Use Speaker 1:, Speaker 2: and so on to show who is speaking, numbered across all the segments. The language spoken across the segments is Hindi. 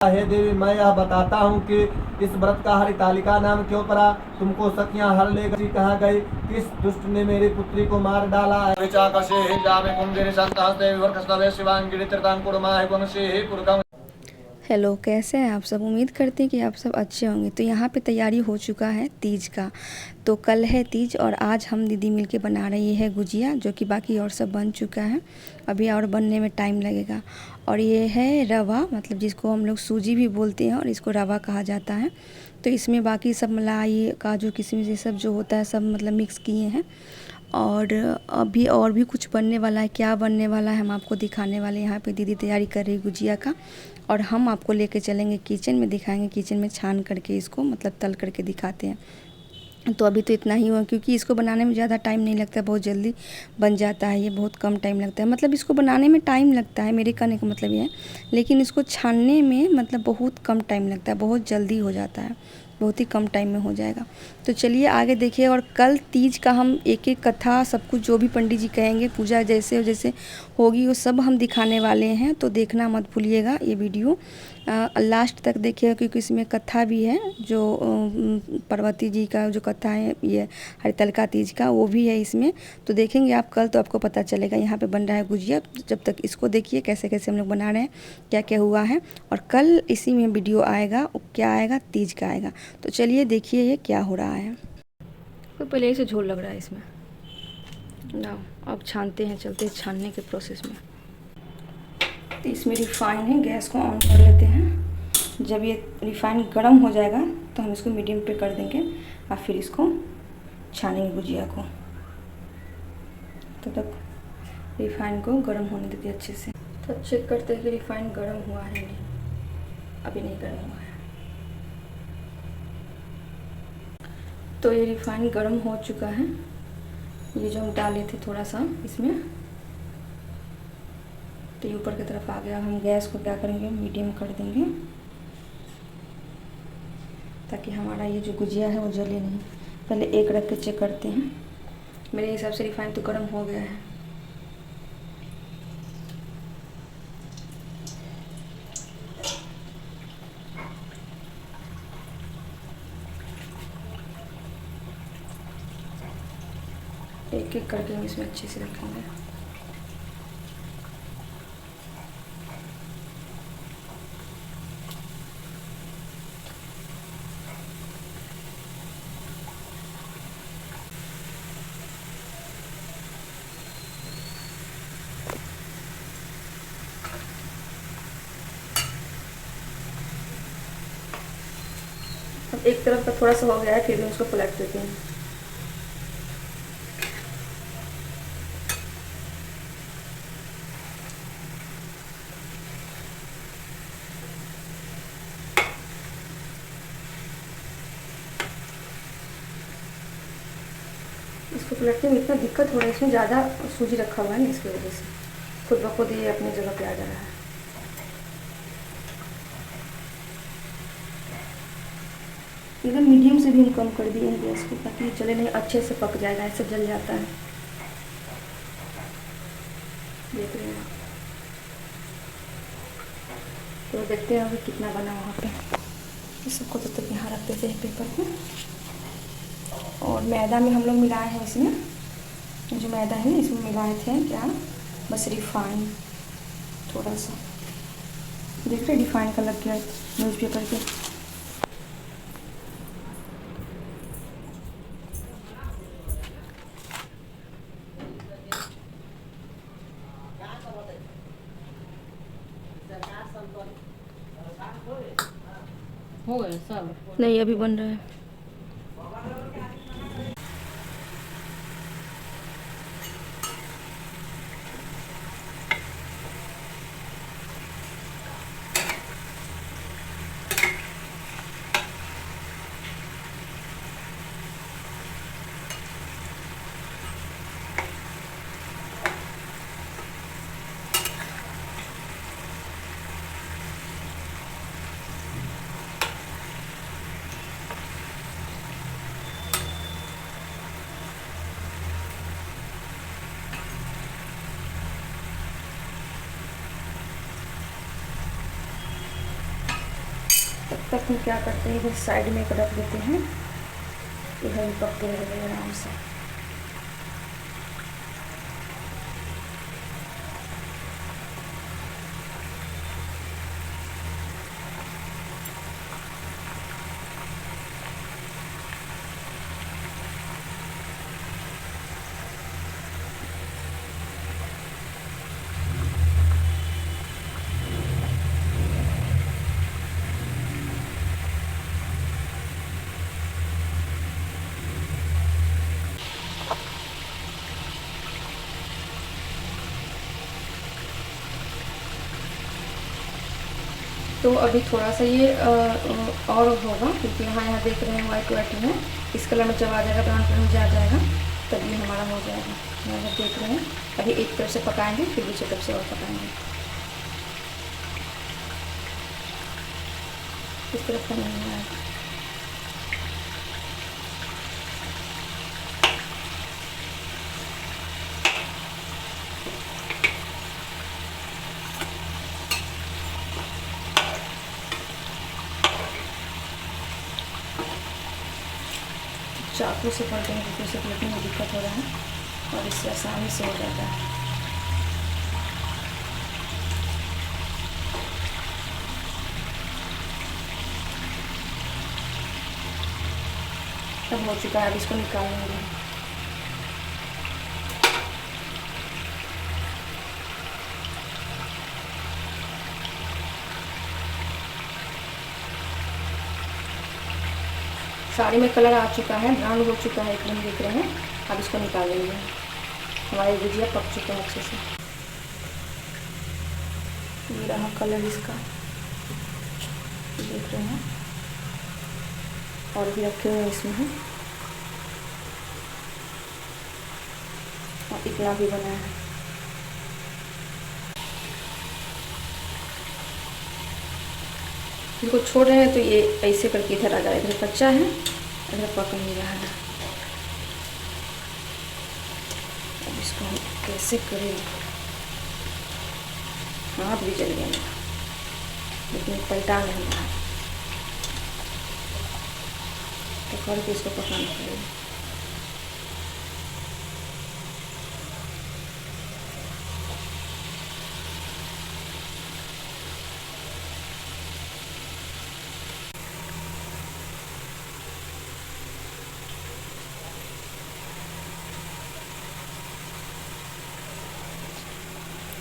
Speaker 1: हे देवी, मैं यह बताता हूँ कि इस व्रत का हरितालिका नाम क्यों पड़ा। तुमको सखियां हर ले गई, कहाँ गई? किस दुष्ट ने मेरी पुत्री को मार डाला है?
Speaker 2: हेलो, कैसे हैं आप सब? उम्मीद करते हैं कि आप सब अच्छे होंगे। तो यहाँ पे तैयारी हो चुका है तीज का। तो कल है तीज और आज हम दीदी मिलके बना रही है गुजिया, जो कि बाकी और सब बन चुका है। अभी और बनने में टाइम लगेगा। और ये है रवा, मतलब जिसको हम लोग सूजी भी बोलते हैं और इसको रवा कहा जाता है। तो इसमें बाकी सब मलाई, काजू, किशमिश, ये सब जो होता है सब मतलब मिक्स किए हैं। और अभी और भी कुछ बनने वाला है। क्या बनने वाला है हम आपको दिखाने वाले हैं। यहाँ पे दीदी तैयारी कर रही है गुजिया का और हम आपको लेके चलेंगे किचन में, दिखाएंगे किचन में छान करके इसको, मतलब तल करके दिखाते हैं। तो अभी तो इतना ही हुआ, क्योंकि इसको बनाने में ज़्यादा टाइम नहीं लगता, बहुत जल्दी बन जाता है। ये बहुत कम टाइम लगता है, मतलब इसको बनाने में टाइम लगता है, मेरे कहने का मतलब ये है। लेकिन इसको छानने में मतलब बहुत कम टाइम लगता है, बहुत जल्दी हो जाता है, बहुत ही कम टाइम में हो जाएगा। तो चलिए आगे देखिए। और कल तीज का हम एक एक कथा, सब कुछ जो भी पंडित जी कहेंगे, पूजा जैसे जैसे होगी वो सब हम दिखाने वाले हैं। तो देखना मत भूलिएगा ये वीडियो, लास्ट तक देखिएगा, क्योंकि इसमें कथा भी है, जो पार्वती जी का जो कथा है, ये हरितालिका तीज का, वो भी है इसमें। तो देखेंगे आप कल, तो आपको पता चलेगा। यहाँ पे बन रहा है गुजिया, जब तक इसको देखिए कैसे कैसे हम लोग बना रहे हैं, क्या क्या हुआ है। और कल इसी में वीडियो आएगा, क्या आएगा, तीज का आएगा। तो चलिए देखिए ये क्या हो रहा है। तो पहले ही से झोल लग रहा है इसमें ना। अब छानते हैं, चलते हैं छानने के प्रोसेस में। तो इसमें रिफाइन है, गैस को ऑन कर लेते हैं। जब ये रिफाइन गर्म हो जाएगा तो हम इसको मीडियम पे कर देंगे और फिर इसको छानेंगे गुजिया को। तब तक रिफाइन को गर्म होने देते हैं अच्छे से। तो चेक करते हैं कि रिफाइन गर्म हुआ है नहीं। अभी नहीं गर्म हुआ है। तो ये रिफाइन गर्म हो चुका है। ये जो हम डाले थे थोड़ा सा इसमें, तो ये ऊपर की तरफ आ गया। हम गैस को क्या करेंगे, मीडियम कर देंगे, ताकि हमारा ये जो गुजिया है वो जले नहीं। पहले एक रख के चेक करते हैं। मेरे हिसाब से रिफाइन तो गर्म हो गया है। एक एक करके हम इसमें अच्छे से रखेंगे। अब एक तरफ का थोड़ा सा हो गया है, फिर भी उसको पलट देते हैं। इसको पलटने में इतना दिक्कत हो रहा है, इसमें ज़्यादा सूजी रखा हुआ है ना, इसकी वजह से खुद ब खुद ये अपनी जगह पे आ जा रहा है। एकदम मीडियम से भी हम कम कर दिए हैं गैस को, ताकि ये जले नहीं, अच्छे से पक जाएगा। ऐसे जल जाता है, देख रहे हैं। तो देखते हैं अभी कितना बना वहाँ पे। इस सबको तब तक यहाँ रख देते हैं पेपर को। और मैदा में हम लोग मिलाए हैं इसमें, जो मैदा है इसमें मिलाए थे क्या, बस रिफाइन थोड़ा सा। देख रहे रिफाइन का लग गया न्यूज़पेपर पे।
Speaker 3: हो गया सब?
Speaker 2: नहीं, अभी बन रहा है। तक हम क्या करते हैं, इधर साइड में रख देते हैं, इधर भी पकते रहेंगे आराम से। तो अभी थोड़ा सा ये और होगा, क्योंकि यहाँ देख रहे हैं वाइट वाइट में, इस कलर में जब आ जाएगा, ब्राउन कलर में जा जाएगा, तभी हमारा हो जाएगा। यहाँ देख रहे हैं, अभी एक तरफ से पकाएंगे, फिर दूसरी तरफ से और पकाएंगे। इस तरफ का नहीं आएगा। चाकू से पलटे हैं क्योंकि उसे पलटने में दिक्कत हो रहा है, और इससे आसानी से हो जाता है। अब हो चुका है, अब इसको निकाल लेंगे। साड़ी में कलर आ चुका है, ब्राउन हो चुका है एकदम, देख रहे हैं। अब इसको निकाल लेंगे। हमारी भुजिया पक चुका है अच्छे से। ये रहा कलर इसका, देख रहे हैं। और भी रखे हुए इसमें हैं, और इतना भी बना है। इनको छोड़ रहे हैं तो ये ऐसे करके इधर आ जा रहा है, इधर कच्चा है, इधर पक नहीं रहा है। अब इसको हम कैसे करें, हाथ भी जल गया मेरा, लेकिन पलटा नहीं रहा, तो करके इसको पकाना पड़ेगा।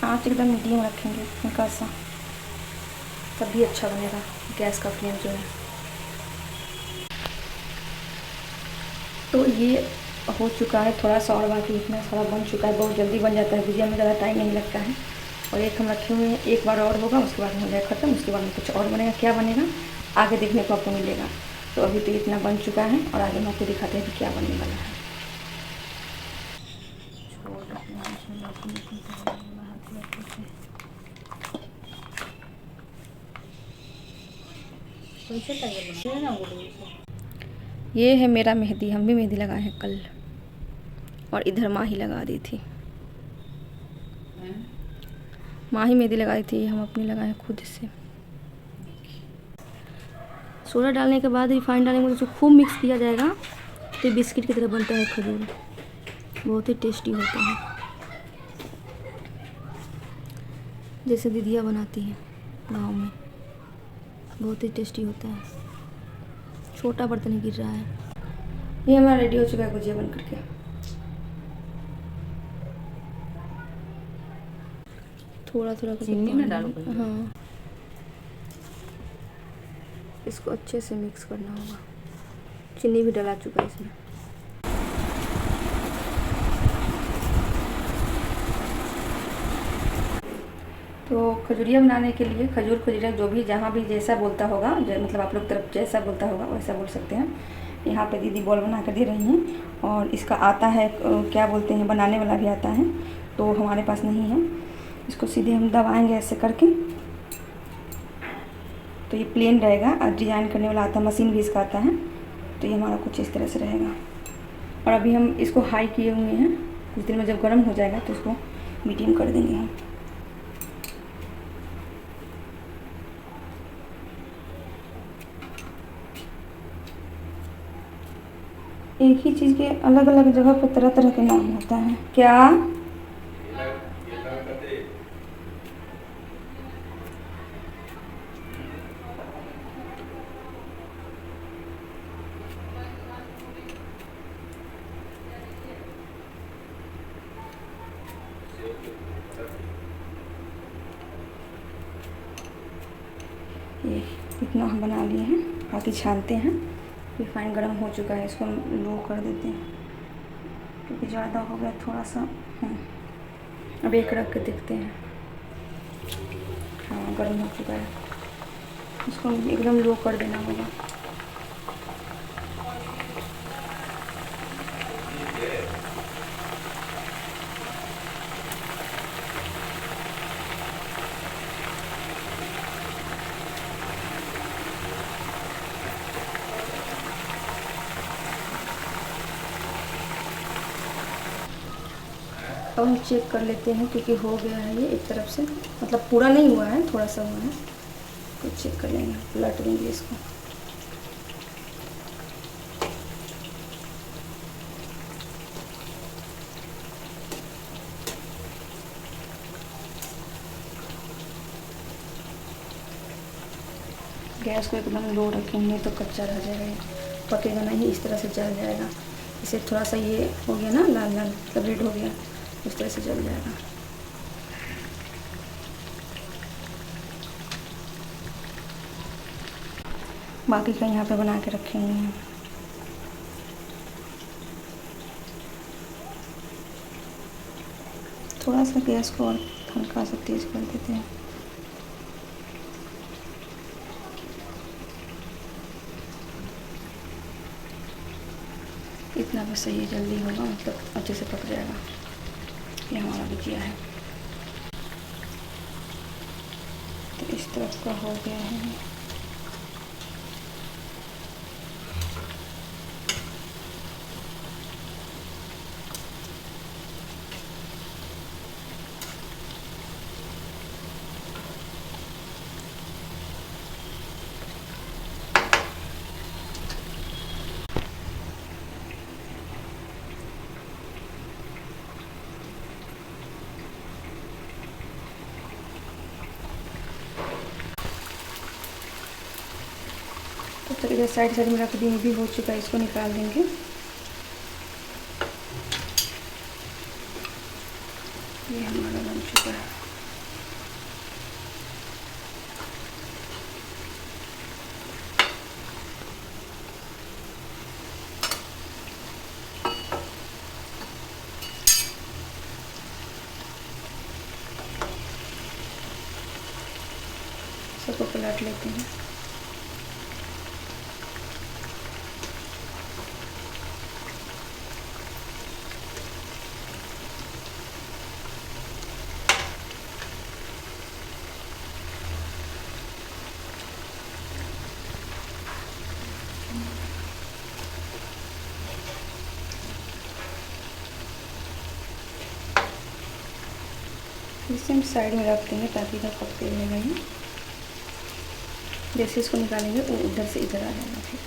Speaker 2: आँच एकदम मीडियम रखेंगे हल्का सा, तभी अच्छा बनेगा। गैस का फ्लेम जो है, तो ये हो चुका है, थोड़ा सा और बाकी, इतना सारा बन चुका है। बहुत जल्दी बन जाता है भुजिया में, ज़्यादा टाइम नहीं लगता है। और एक हम रखे हुए हैं, एक बार और होगा, उसके बाद हो जाएगा ख़त्म। उसके बाद में कुछ और बनेगा, क्या बनेगा आगे देखने को आपको मिलेगा। तो अभी तो इतना बन चुका है, और आगे हम आपको दिखाते हैं कि क्या बनने वाला है। ये है मेरा मेहंदी, हम भी मेहंदी लगाए हैं कल, और इधर माँ ही लगा दी थी। माँ ही मेहंदी लगाई थी, हम अपनी लगाए खुद से। सोडा डालने के बाद रिफाइंड डालने के बाद उसको खूब मिक्स किया जाएगा, तो बिस्किट की तरह बनता है खजूर, बहुत ही टेस्टी होता है, जैसे दीदियाँ बनाती हैं गाँव में, बहुत ही टेस्टी होता है। छोटा बर्तन ही गिर रहा है। ये हमारा रेडी हो चुका है गुजिया बन करके। थोड़ा थोड़ा
Speaker 3: चीनी में डालो।
Speaker 2: हाँ, इसको अच्छे से मिक्स करना होगा। चीनी भी डला चुका है इसमें। तो खजूरिया बनाने के लिए खजूर खजूरिया जो भी जहाँ भी जैसा बोलता होगा, मतलब आप लोग तरफ जैसा बोलता होगा वैसा बोल सकते हैं। यहाँ पे दीदी बॉल बना कर दे रही हैं, और इसका आता है क्या बोलते हैं, बनाने वाला भी आता है, तो हमारे पास नहीं है। इसको सीधे हम दबाएंगे ऐसे करके, तो ये प्लेन रहेगा। और डिज़ाइन करने वाला आता है, मशीन भी इसका आता है, तो ये हमारा कुछ इस तरह से रहेगा। और अभी हम इसको हाई किए हुए हैं, कुछ देर में जब गर्म हो जाएगा तो इसको मीडियम कर देंगे हम। एक ही चीज़ के अलग अलग जगह पे तरह तरह के नाम होता है। क्या? ये इतना हम बना लिए हैं, बाकी छानते हैं। रिफाइंड गर्म हो चुका है, इसको हम लो कर देते हैं क्योंकि ज़्यादा हो गया थोड़ा सा। अब एक रख के देखते हैं। हाँ, गर्म हो चुका है, इसको एकदम लो कर देना होगा। अब हम चेक कर लेते हैं क्योंकि हो गया है ये एक तरफ से, मतलब पूरा नहीं हुआ है, थोड़ा सा हुआ है। तो चेक कर लेंगे, पलट देंगे इसको। गैस को एकदम लो रखेंगे तो कच्चा रह जाएगा, पकेगा नहीं, इस तरह से जल जाएगा। इसे थोड़ा सा ये हो गया ना, लाल लाल मतलब रेड हो गया, इस तरह से जल जाएगा। बाकी का यहाँ पे बना के रखेंगे हम। थोड़ा सा गैस को और हल्का सा तेज़ कर देते हैं। इतना बस सही जल्दी होगा, मतलब अच्छे से पक जाएगा। ये हमारा भुजिया है, तो इस तरफ का हो गया है। तो इधर साइड साइड में रख दिए, भी हो चुका है, इसको निकाल देंगे। ये हमारा बन चुका है। सबको पलट लेते हैं। इसे हम साइड में रख देंगे ताकि इधर पकते रहेगा ही। जैसे इसको निकालेंगे वो उधर से इधर आ जाएगा। फिर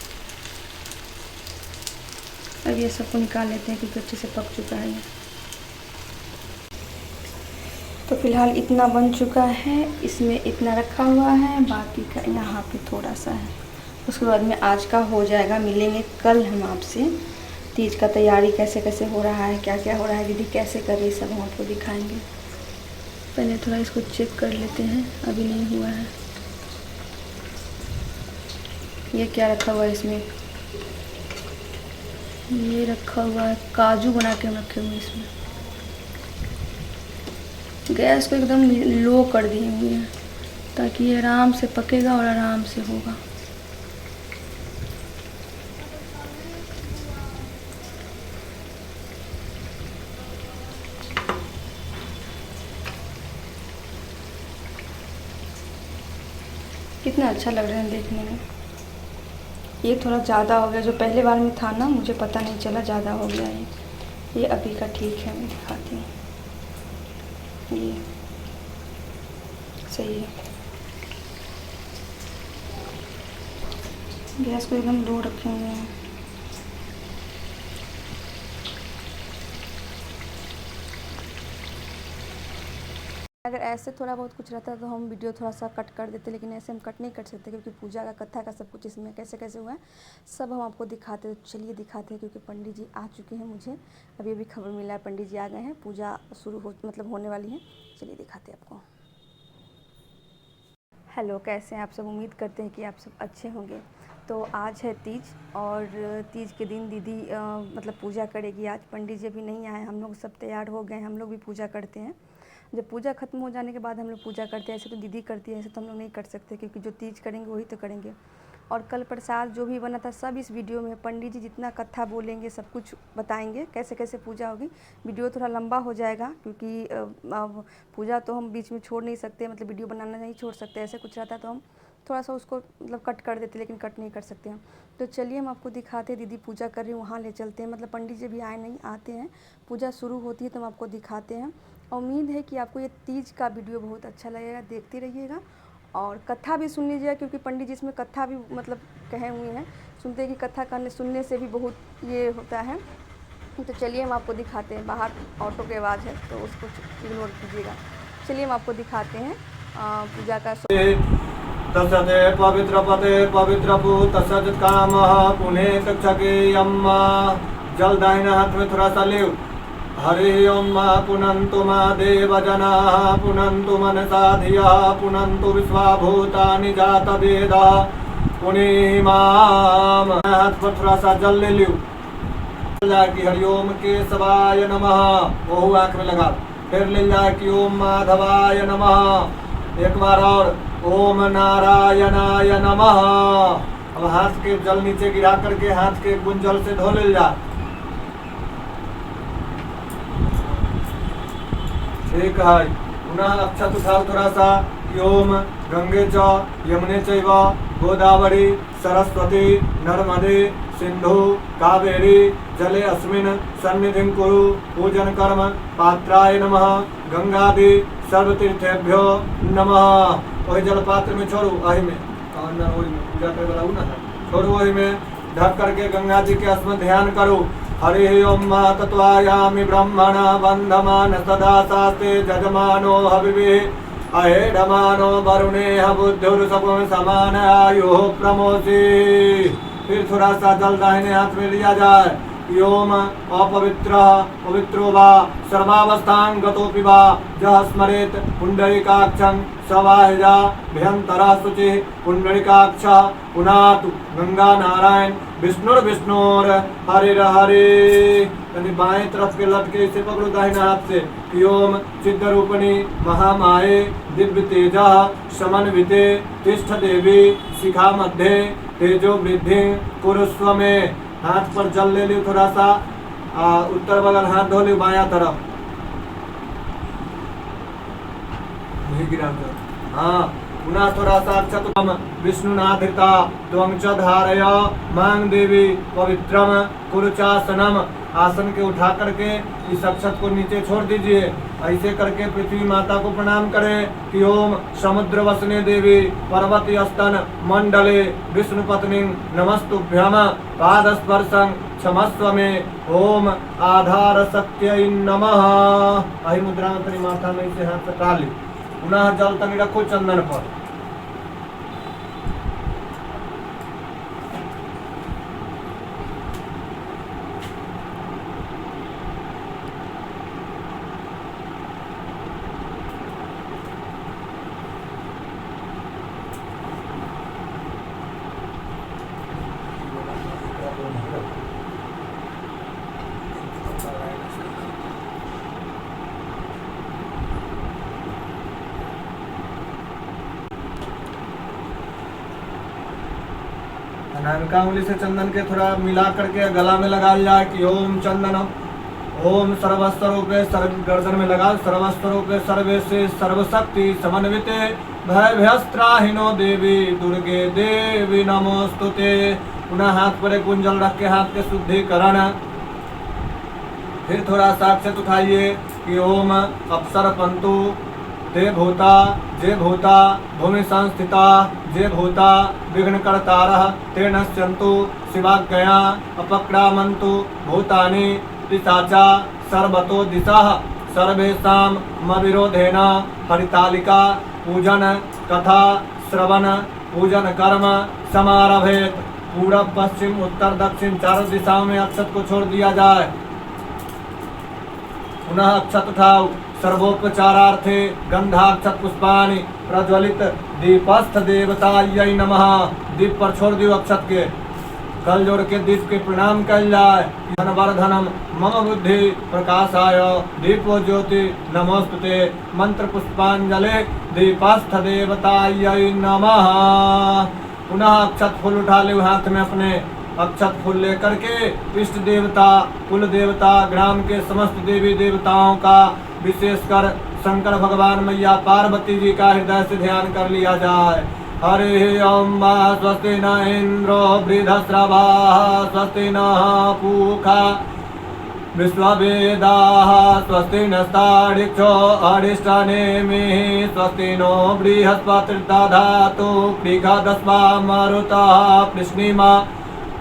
Speaker 2: अब ये सबको निकाल लेते हैं क्योंकि अच्छे से पक चुका है ये। तो फिलहाल इतना बन चुका है, इसमें इतना रखा हुआ है, बाकी का यहाँ पे थोड़ा सा है। उसके बाद में आज का हो जाएगा। मिलेंगे कल हम आपसे। तीज का तैयारी कैसे कैसे हो रहा है, क्या क्या हो रहा है, दीदी कैसे कर रही, सब हम आपको दिखाएंगे। पहले थोड़ा इसको चेक कर लेते हैं, अभी नहीं हुआ है। ये क्या रखा हुआ है इसमें, ये रखा हुआ है काजू बना के हम रखे हुए हैं इसमें। गैस को एकदम लो कर दिए हुए हैं ताकि ये आराम से पकेगा और आराम से होगा। कितना अच्छा लग रहा है देखने में। ये थोड़ा ज़्यादा हो गया, जो पहले बार में था ना, मुझे पता नहीं चला ज़्यादा हो गया ये अभी का ठीक है, मैं दिखाती हूँ। ये सही है। गैस को एकदम लो रखे हुए हैं। अगर ऐसे थोड़ा बहुत कुछ रहता तो हम वीडियो थोड़ा सा कट कर देते, लेकिन ऐसे हम कट नहीं कर सकते क्योंकि पूजा का कथा का सब कुछ इसमें कैसे कैसे हुआ है सब हम आपको दिखाते हैं। चलिए दिखाते हैं, क्योंकि पंडित जी आ चुके हैं। मुझे अभी अभी खबर मिला है पंडित जी आ गए हैं, पूजा शुरू हो मतलब होने वाली है। चलिए दिखाते हैं आपको। हेलो, कैसे हैं आप सब? उम्मीद करते हैं कि आप सब अच्छे होंगे। तो आज है तीज, और तीज के दिन दीदी मतलब पूजा करेगी। आज पंडित जी अभी नहीं आए, हम लोग सब तैयार हो गए, हम लोग भी पूजा करते हैं। जब पूजा खत्म हो जाने के बाद हम लोग पूजा करते हैं। ऐसे तो दीदी करती है, ऐसे तो हम लोग नहीं कर सकते, क्योंकि जो तीज करेंगे वही तो करेंगे। और कल प्रसाद जो भी बना था सब इस वीडियो में, पंडित जी जितना कथा बोलेंगे सब कुछ बताएंगे, कैसे कैसे पूजा होगी। वीडियो थोड़ा लंबा हो जाएगा क्योंकि अब पूजा तो हम बीच में छोड़ नहीं सकते, मतलब वीडियो बनाना नहीं छोड़ सकते। ऐसे कुछ रहता तो हम थोड़ा सा उसको मतलब कट कर देते, लेकिन कट नहीं कर सकते हम। तो चलिए हम आपको दिखाते हैं, दीदी पूजा कर रही हैं वहाँ ले चलते हैं। मतलब पंडित जी भी आए नहीं, आते हैं, पूजा शुरू होती है तो हम आपको दिखाते हैं। उम्मीद है कि आपको ये तीज का वीडियो बहुत अच्छा लगेगा, देखते रहिएगा। और कथा भी सुन लीजिएगा, क्योंकि पंडित जी इसमें कथा भी मतलब कहे हुए हैं। सुनते हैं कि कथा करने सुनने से भी बहुत ये होता है। तो चलिए हम आपको दिखाते हैं। बाहर ऑटो की आवाज़ है तो उसको इग्नोर कीजिएगा। चलिए हम आपको दिखाते हैं पूजा का।
Speaker 1: तस्ते पवित्र पते पवित्र तस्ज काम पुनेत क्षके यम्मा जल दाहिना हाथ में थोड़ा सा ले। हरि ओम पुनन्तु मा देव जना पुनन्तु मनसा धिया पुनन्तु विश्वाभूतानि जात वेद पुनीमाम। हाथ पर थोड़ा सा जल ले लियो कि हरिओम केशवाय नमः, ओहु आंख में लगा। फिर ले जा कि ओम माधवाय नमः, एक बार और ओम नारायणाय नमः। अब हाथ के जल नीचे गिरा करके हाथ के गुंजल से धो ले जा। ठीक है, पुनः अक्षत उठाओ थोड़ा सा कि ओम गंगे च यमुने चैव गोदावरी सरस्वती नर्मदे सिंधु कावेरी जले अस्मिन् सन्निधिं कुरु। पूजन कर्म पात्राय नमः, गंगादि सर्वतीर्थेभ्यो नमः। वही जल पात्र में छोड़ो, वही में और न वही में पूजा करे वाला ना छोड़ो, वही में ढक करके गंगा जी के स्मरण ध्यान करो। हरि ओम तत्वायामि ब्रह्मणा बंधमान सदा सास्ते जजमानो हविवे अहेडमानो वरुणेह बुद्धिर्सपम समान आयु प्रमोसी। फिर थोड़ा सा जल दाहिने हाथ में लिया जाए। ओम अपवित्र पवित्रो वा सर्वावस्थां गतोऽपि वा जः स्मरेत् पुण्डरीकाक्षं सवाहिजा भयंतरः शुचिः पुण्डरीकाक्षः पुनातु गंगा नारायण विष्णुर्विष्णुर् हरिर् हरि। यानी बाएं तरफ के लटके इसे पकड़ो दाहिना हाथ से। ओम चिद्रूपिणी महामाये दिव्य तेजः समन्विते तिष्ठ देवी शिखा मध्ये तेजो वृद्धि कुरुस्व में। हाथ पर जल ले लियो थोड़ा सा, उत्तर बगल हाथ धो लियो बाया तरफ। हाँ, पुनः थोड़ा सा अक्षत विष्णुनाधृता त्वं च धारय मांग देवी पवित्रम कुरुचासनम। आसन के उठा करके इस अक्षत को नीचे छोड़ दीजिए। ऐसे करके पृथ्वी माता को प्रणाम करें कि ओम समुद्र वसने देवी पर्वती स्तन मंडले विष्णु पत्नी नमस्तुभ्यम पाद स्पर्शं क्षमस्व में। ओम आधार सत्य नमः। अहि मुद्रा में माथा में इसे हाथ सटा ली। पुनः जल तनी रखो चंदन पर। नानका उंगली से चंदन के थोड़ा मिला करके गला में लगा लिया कि ओम चंदनम ओम सर्वस्वरूपे सर्व गर्दन में लगा सर्वस्वरूपे सर्वे से सर्वशक्ति समन्विते भय भयस्त्राहिनो देवी दुर्गे देवी नमोस्तुते। पुनः हाथ पर एक गुंजल रख के हाथ के शुद्धिकरण। फिर थोड़ा सा अक्षत उठाइए कि ओम अप्सर पंतु ते भूता जे भूता भूमि संस्थिता जे भूता विघ्न कर्तारः ते नश्यन्तु शिवाज्ञया अपक्रामन्तु भूतानि पिशाचा सर्वतो दिशः सर्वेषां मविरोधेन हरितालिका पूजन कथा श्रवण पूजन कर्म समारभेत। पूर्व पश्चिम उत्तर दक्षिण चारों दिशाओं में अक्षत को छोड़ दिया जाए। पुनः अक्षत उठाओ। सर्वोपचारार्थे गंधाक्षत पुष्पाणि प्रज्वलित दीपस्थ देवतायै नमः। दीप पर छोड़ दियो अक्षत के। कल जोड़ के दीप के प्रणाम कल जाए। धनवर्धनम मम बुद्धि प्रकाशाय दीपो ज्योति नमोस्तुते। मंत्र पुष्पांजलि दीपस्थ देवतायै नमः। पुनः अक्षत फूल उठा ले हाथ में अपने। अक्षत फूल लेकर के इष्ट देवता कुल देवता ग्राम के समस्त देवी देवताओं का विशेषकर शंकर भगवान मैया पार्वती जी का हृदय से ध्यान कर लिया जाए। हरि ओम स्वस्ति न इंद्रो वृद्धश्रवाः स्वस्ति न पूषा विश्ववेदाः स्वस्ति नस्तारिक्षो अरिष्टनेमिः स्वस्ति नो बृहस्पतिर्दधातु बृहदस्वा मरुतः कृष्णिमा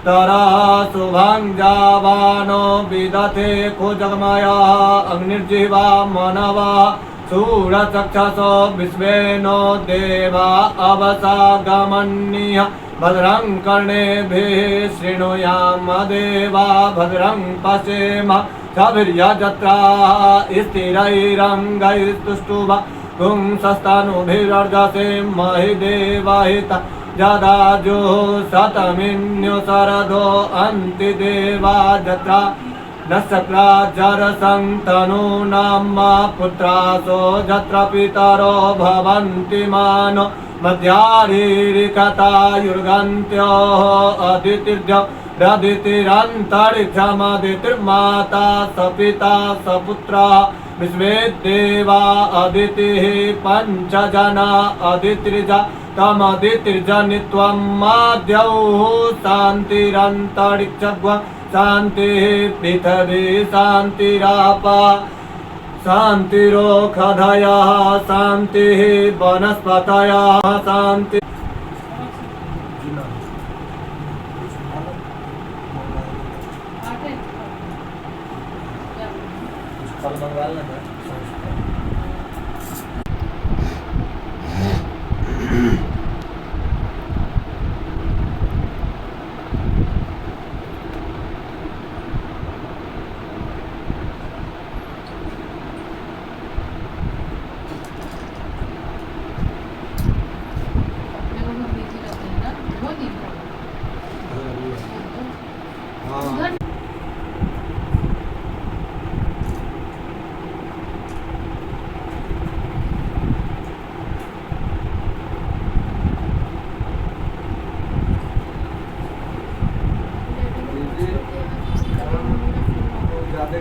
Speaker 1: तरा शुभं जावानो विदते खुजगमया अग्निर्जिह्वा मनवः सूरचक्षसो विश्वेनो देवा अवसागमन्यः भद्रं कर्णेभिः शृणुयाम देवा भद्रं पश्येम सभिर्यजत्राः स्थिरैरङ्गैस्तुष्टुभा पुंसस्तनुभिर्जसे महि देवहिता जदाजो शतमिन्यो शरदो अन्ति देवा जत्रा नक्षत्रा जरसन्तनूनां पुत्रासो जत्र पितरो भवन्ति मानो मध्यारीरिकतायुर्गन्त्योः अदितिर्जदितिरन्तरिक्षमदितिर्माता स पिता स पुत्रः विश्वे देवा अदितिः पञ्चजना अदितिर्जा तमदितिर्जनित्वं माद्यौः शान्तिरन्तरिक्षग्वा शान्तिः पृथिवी शान्तिरापा शान्तिरोषधयः शान्तिः वनस्पतयः शान्ति।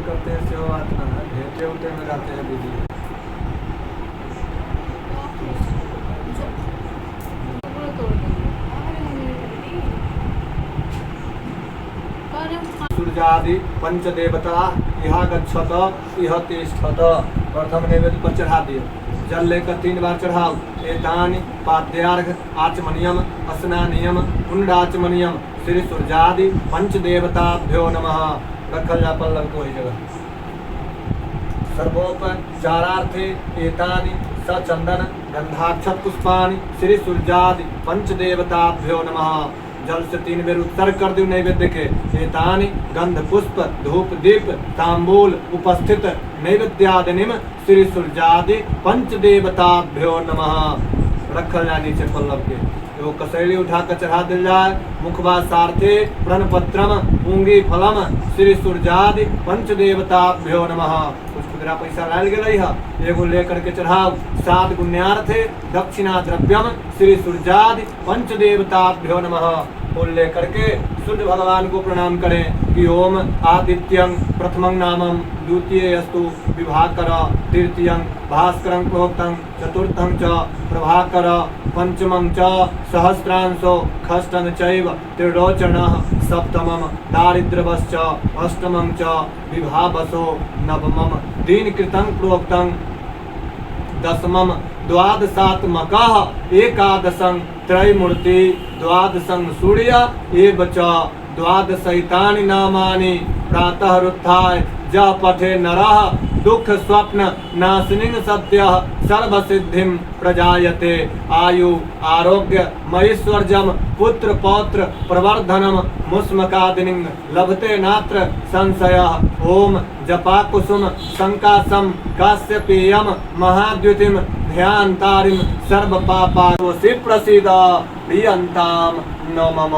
Speaker 1: करते हैं सेवा ढेटे उठे में जाते हैं दीदी। सूर्यादि पंचदेवता इह गच्छत इह तिष्ठत। प्रथम नैवेद्य पर चढ़ा दिए। जल लेकर 3 बार चढ़ाओ। एतानि पाद्यार्घ आचमनियम स्नानियम कुंडाचमनियम श्री सूर्यादि पंचदेवताभ्यो नमः। रखल जा पल्लव को ही जगह। सर्वोपचारार्थे एतानि सचंदन गंधाक्षत पुष्पाणि श्री सूर्यादि पंचदेवताभ्यो नमः। जल से 3 बेर उत्सर्ग कर दो नैवेद्य के। एतानि गंध पुष्प धूप दीप तांबूल उपस्थित नैवेद्यादिनिम श्री सूर्यादि पंचदेवताभ्यो नमः। रखल जा नीचे पल्लव के। वो कसैली उठा कर चढ़ा दिल जाए। मुखबा सार्थे प्रणपत्रम पूंगी फलम श्री सूर्यादि पंचदेवताभ्यो नमः। कुछ खुदरा पैसा लाल गई है एगो लेकर के चढ़ाओ। 7 गुण्यार्थे दक्षिणा द्रव्यम श्री सूर्यादि पंचदेवताभ्यो नमः। फूल लेकर के सूर्य भगवान को प्रणाम करें कि ओम आदित्यं प्रथमं नामं द्वितीयस्तु विभाकर तृतीयं भास्करं प्रोक्तं चतुर्थं च प्रभाकर पंचमं च सहस्रांशो खष्टं चैव त्रिलोचनः सप्तमं दारिद्र्यवश्च अष्टमं च विभावसो नवमं दीनकृतं प्रोक्तं दशमं द्वादशात्मकः एकादशं त्रयमूर्ति द्वादशं सूर्य एव च द्वादशैतानि नामानि प्रातः रुत्थाय ज पठे नरः दुख स्वप्न नाशिनीं सत्य सर्व सिद्धिं प्रजायते आयु आरोग्य महेश्वर्यम पुत्र पौत्र प्रवर्धनम मुस्मकादिनीं लभते नात्र संशय ओम जपा कुसुम संकासम काश्यपेयम महाद्युतिम ध्यानतारिम सर्व पापासी प्रसीद प्रियंताम नमः।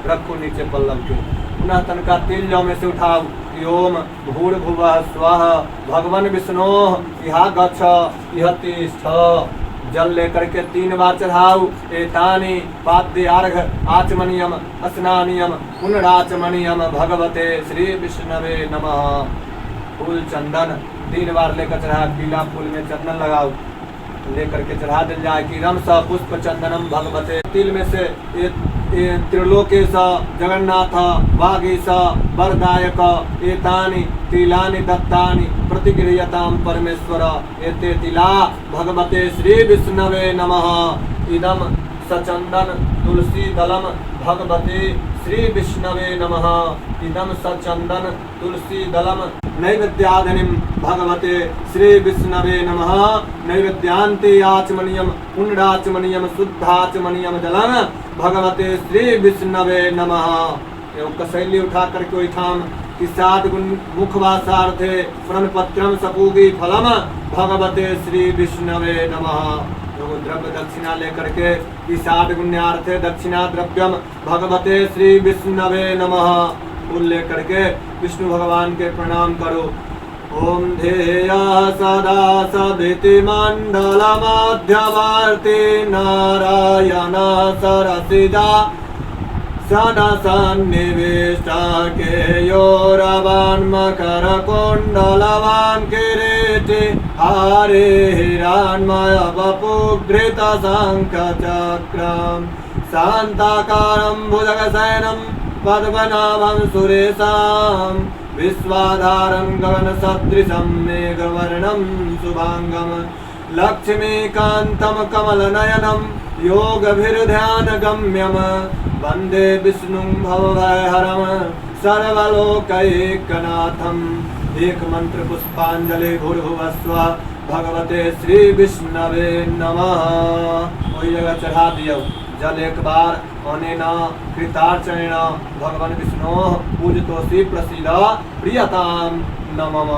Speaker 1: रखो नीचे पल्लव के, पुनः तनका तिल जौ में से उठाओ। ओम भूर्भुवः स्वः भगवान विष्णु इहा गच्छ इह तिष्ठ। जल लेकर के 3 बार चढ़ाओ। एतानि पाद्यार्घ आचमनीयम स्नानीयम पुनराचमनीयम भगवते श्री विष्णवे नमः। फूल चंदन 3 बार लेकर चढ़ा, पीला फूल में चंदन लगाओ, लेकर के चढ़ा दिल जाए कि रम स पुष्प चंदनम भगवते। तिल में से त्रिलोकेश जगन्नाथ वागीश वरदायक एतानि तिलानि दत्तानि प्रतिगृह्यतां परमेश्वर एते तिला भगवते श्री विष्णवे नमः। इदम सचंदन तुलसी दलम भगवते श्री विष्णवे नमः। इदम सचंदन तुलसी दलम नैवेद्याधनिं भगवते श्री विष्णवे नमः। नैवेद्यांते आचमनीयम पुण्डाचमनीयम शुद्धाचमनीयम जलम भगवते श्री विष्णवे नमः। कसैली उठा करके ओहिठाम किसाद गुण मुखवासार्थे प्रणपत्रम सपूगी फलम भगवते श्री विष्णवे नमः। द्रव्य दक्षिणा लेकर के किसाद गुण्यार्थे दक्षिणा द्रव्यम भगवते श्री विष्णवे नमः। फूल लेकर के विष्णु भगवान के प्रणाम करो। ओम ध्येय सदा सदिति मंडल मध्यवर्ती नारायण सरसिजा सदा सन्निविष्ट केयोरवान् मकर कुण्डलवान् किरीटी हरे हिरण्मय वपुघ्रित शङ्खचक्रं शान्ताकारं भुजगशयनं पद्मनाभं सुरेशं विश्वाधारं गगनसदृशं मेघवर्णं शुभांगं लक्ष्मीकान्तं कमलनयनं योगभिर्ध्यानगम्यं वन्दे विष्णुं भवभयहरं सर्वलोकैकनाथम्। एक मंत्र पुष्पांजलि भूर्भुवस्व भगवते श्री विष्णवे नमः। वही जगह चढ़ा दियो जल एक बार अनेन कृतार्चनेन भगवान विष्णु पूजितोऽसि प्रसीद प्रियतां नमः।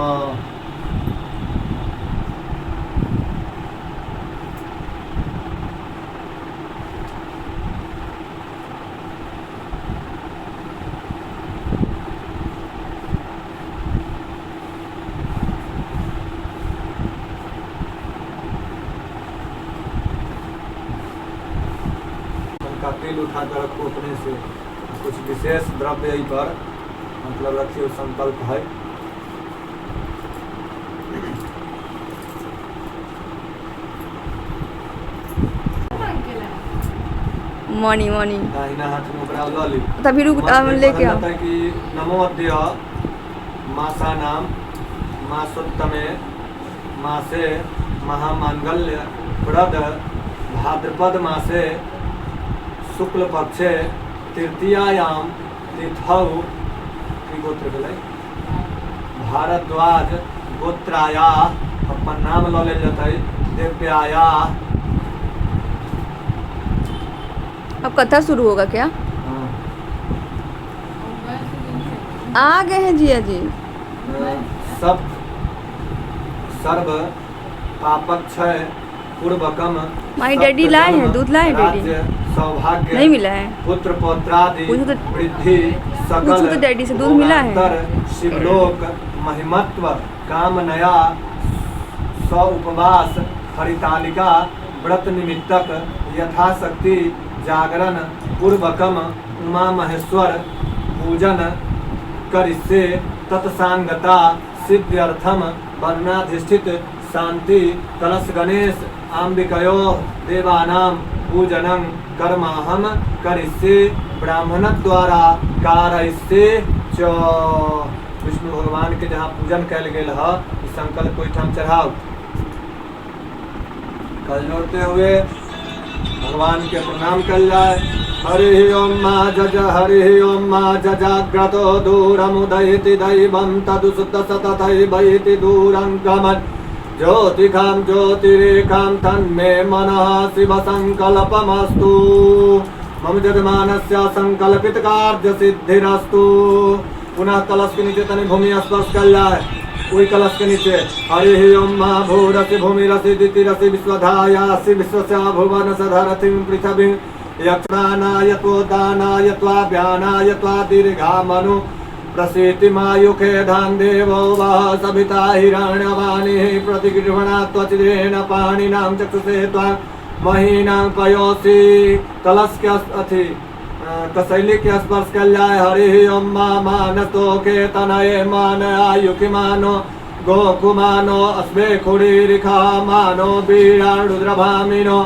Speaker 1: तेल उठा कर रखो अपने से, कुछ विशेष द्रव्य यही पर मतलब रखिए, संकल्प है।
Speaker 2: मॉर्निंग मॉर्निंग
Speaker 1: दाहिना हाथ में ओकरा ल ली,
Speaker 2: तभी रुक लेके आओ
Speaker 1: कि नमो अद्य मासानां मासोत्तमे मासे महामांगल्य प्रद भाद्रपद मासे शुक्ल पक्षे तृतीयायां तिथौ की गोत्र भेलै भारद्वाज गोत्राया अपन नाम लऽ लेल जेतै देव्याया।
Speaker 2: अब कथा शुरू होगा क्या? आ गए हैं जिया जी।
Speaker 1: सब सर्व पापक क्षय पूर्वकम
Speaker 2: माई डैडी लाए हैं, दूध लाए डैडी,
Speaker 1: सौभाग्य
Speaker 2: नहीं मिला है,
Speaker 1: पुत्र पौत्रादि वृद्धि
Speaker 2: पूछो तो डैडी से दूध मिला है।
Speaker 1: शिवलोक महिमत्व कामनया सौ उपवास हरितालिका व्रत निमित्तक यथाशक्ति जागरण पूर्वकम उमा महेश्वर पूजन करिष्ये तत्संगता सिद्ध्यर्थम वर्णाधिष्ठित शांति कलश गणेश आंबिकयो देवानां पूजनं कर्माहम करिष्ये ब्राह्मण द्वारा कारयिष्ये च। विष्णु भगवान के जहाँ पूजन कैल गेल है, इस संकल्प को ठाम चढ़ाओ। कल जोड़ते हुए भगवान के प्रणाम कर जाए। हरि ओम मा जज हरि ओम मा जजाग्रतो दूरमुदयति दैवं तदुसुत सततैवैति दूरं गमन् ज्योतिखां ज्योतिरेखां तन्मे मनः शिव संकल्पमस्तु मम यजमानस्य संकल्पित कार्य सिद्धिरस्तु। पुनः कलश के नीचे तनि भूमि स्पर्श कर जाए। वही कलश के नीचे हरि ओम मा भूरसि भूमिरसि दितिरसि विश्वधायासि विश्वस्य भुवन सधरथिं पृथिवीं यक्षदानाय त्वोदानाय त्वाभ्यानाय त्वादीर्घामनु प्रसीतिमायुखे धान देवो वः सविता हिरण्यवाणिः प्रतिगृह्णा त्वचिद्रेण पाणिनां चक्षुषे त्वा महीनां पयोसि। कलश के अथि कसैली के स्पर्श कर जाए। हरि ओम मा मानतो के तनये मान आयुखि मानो गोकुमानो अस्मे खुड़ी रिखा मानो बीरान रुद्रभामिनो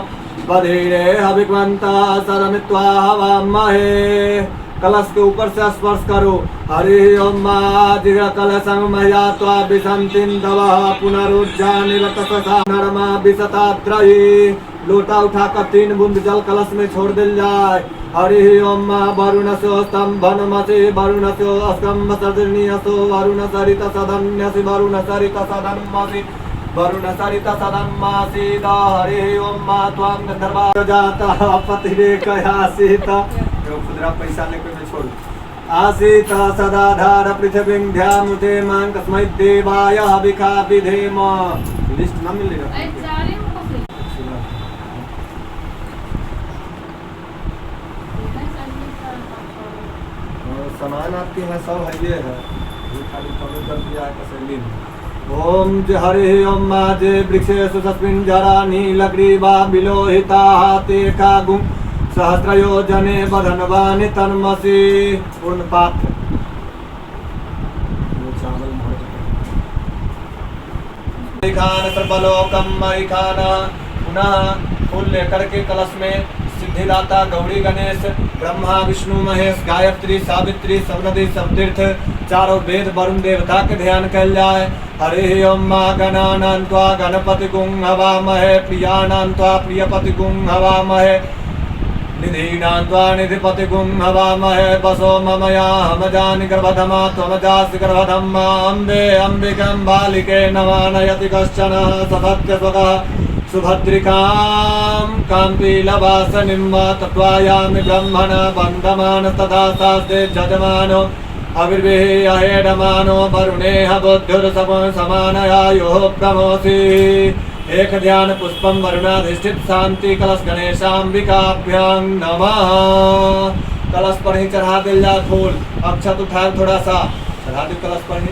Speaker 1: बधीरे हविक्वंता सदमित्वा हवामहे। कलश के ऊपर से स्पर्श करो। हरि ओम मा जिग कलशं मया त्वा विसंतिं दवः पुनरुज्जा निरतससा नरमा विसतात्रयी। लोटा उठाकर 3 बूंद जल कलश में छोड़ दिल जाए। हरि ओम मा वरुणस्यो स्तंभनमसि वरुणस्यो अस्कम्भ सदर्नियसो वरुण सरित सदन्यसि वरुण सरित सदन्मसि वरुण सरित सदन्मासि। हरि ओम मा त्वां गंधर्वा जाता पतिरेकयासीत। खुदरा पैसा लेके मैं छोड़ आसीत सदाधार पृथ्वीं ध्यामुते मां कस्मै देवाय हविखा विधेम। लिस्ट ना मिलेगा सामान आपके यहाँ सब है। ये है खाली फॉलो कर दिया है कसैली में। ओम ज हरि ओम मा जे वृक्षेषु तस्मिन् जरा नीलग्रीवा विलोहिता ते कागुं सहस्रयोजने बधनवानि तन्मसि। पूर्ण पात्र खान सर्वलोकम मई खाना। पुनः फूल लेकर के कलश में सिद्धिदाता गौरी गणेश ब्रह्मा विष्णु महेश गायत्री सावित्री सबनदी सबतीर्थ चारों वेद वरुण देवता के ध्यान कर जाए। हरि ओम मा गणानां त्वा गणपति गुं हवामहे प्रियाणां त्वा प्रियपति गुं हवामहे निधीनां त्वा निधिपति गुं हवामहे। वसो ममया हमजानि गर्भधमा त्वमजासि गर्भधम्मा अम्बे अम्बिकां बालिके नवानयति कश्चन सभक्त्यस्वकः सुभद्रिकां काम्पीलवासनिं तत्त्वायामि ब्रह्मण बन्धमान तथा शास्त्रे जजमानो अविर्वेहेयहेडमानो वरुणेह बुद्धिर्समो समानयायोः प्रमोसि। एक ध्यान पुष्पम वरुणाधिष्ठित शांति कलश गणेशाम्बिकाभ्यां नमः। कलश पर ही चढ़ा दिल जा फूल। अक्षत उठाए थोड़ा सा चढ़ा दो कलश पर ही।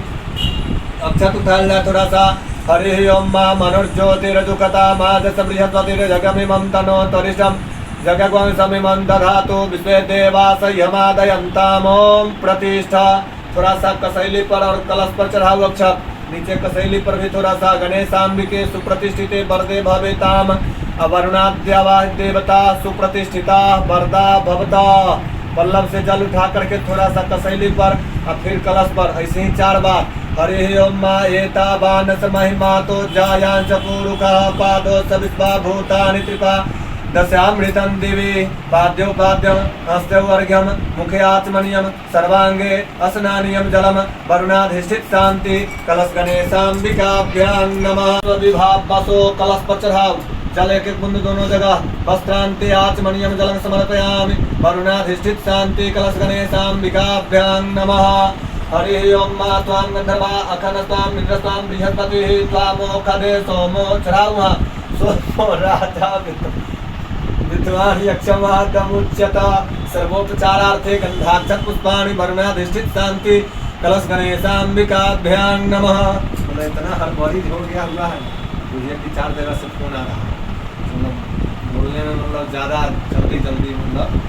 Speaker 1: अक्षत उठाए जा थोड़ा सा। हरि ओम मा मनुर्ज्योतिरजुकता मादस बृहस्पतिर्जगमिमं तनो त्वरिष्ठं जगद्वंशमिमं दधातु विश्वे देवास यमादयन्ताम् ओम प्रतिष्ठा। थोड़ा सा कसैली पर और कलश पर चढ़ाओ अक्षत। नीचे कसैली पर भी थोड़ा सा गणेशाम्बिके सुप्रतिष्ठिते वरदे भवेताम। अवरुणाद्यावा देवता सुप्रतिष्ठिता वरदा भवता। पल्लव से जल उठा करके थोड़ा सा कसैली पर और फिर कलश पर ऐसे ही 4 बार। हरि ओम मा एतावानस महिमा तो जायांश पूरुका पादो सविस्वा भूतानि त्रिपा दशामृतं दिवि पाद्योपाद्यं हस्तवर्घ्यं मुखे आचमनीयं सर्वांगे अस्नानीयं जलम वरुणाधिष्ठित शांति कलश गणेशाम्बिकाभ्यां नमः। विभाव बसो कलश पर चढ़ाओ जल एक एक बूंद दोनों जगह। वस्त्रांते आचमनीयं जलं समर्पयामि वरुणाधिष्ठित शांति कलश गणेशाम्बिकाभ्यां नमः। हरि ओम मा त्वां गंधर्वा अखनस्त्वां मित्रस्त्वां बृहस्पतिः त्वामोखदे सोमो चढ़ाओ। सोमो राजा विद्वान् यक्षमादमुच्यत। सर्वोपचारार्थे गंधाक्षत पुष्पाणि वरुणाधिष्ठित शांति कलश गणेशाम्बिकाभ्यां नमः। मतलब इतना हड़बड़ी हो गया हुआ है मुझे कि 4 जगह से फोन आ रहा है। बोलने में मतलब ज़्यादा जल्दी मतलब।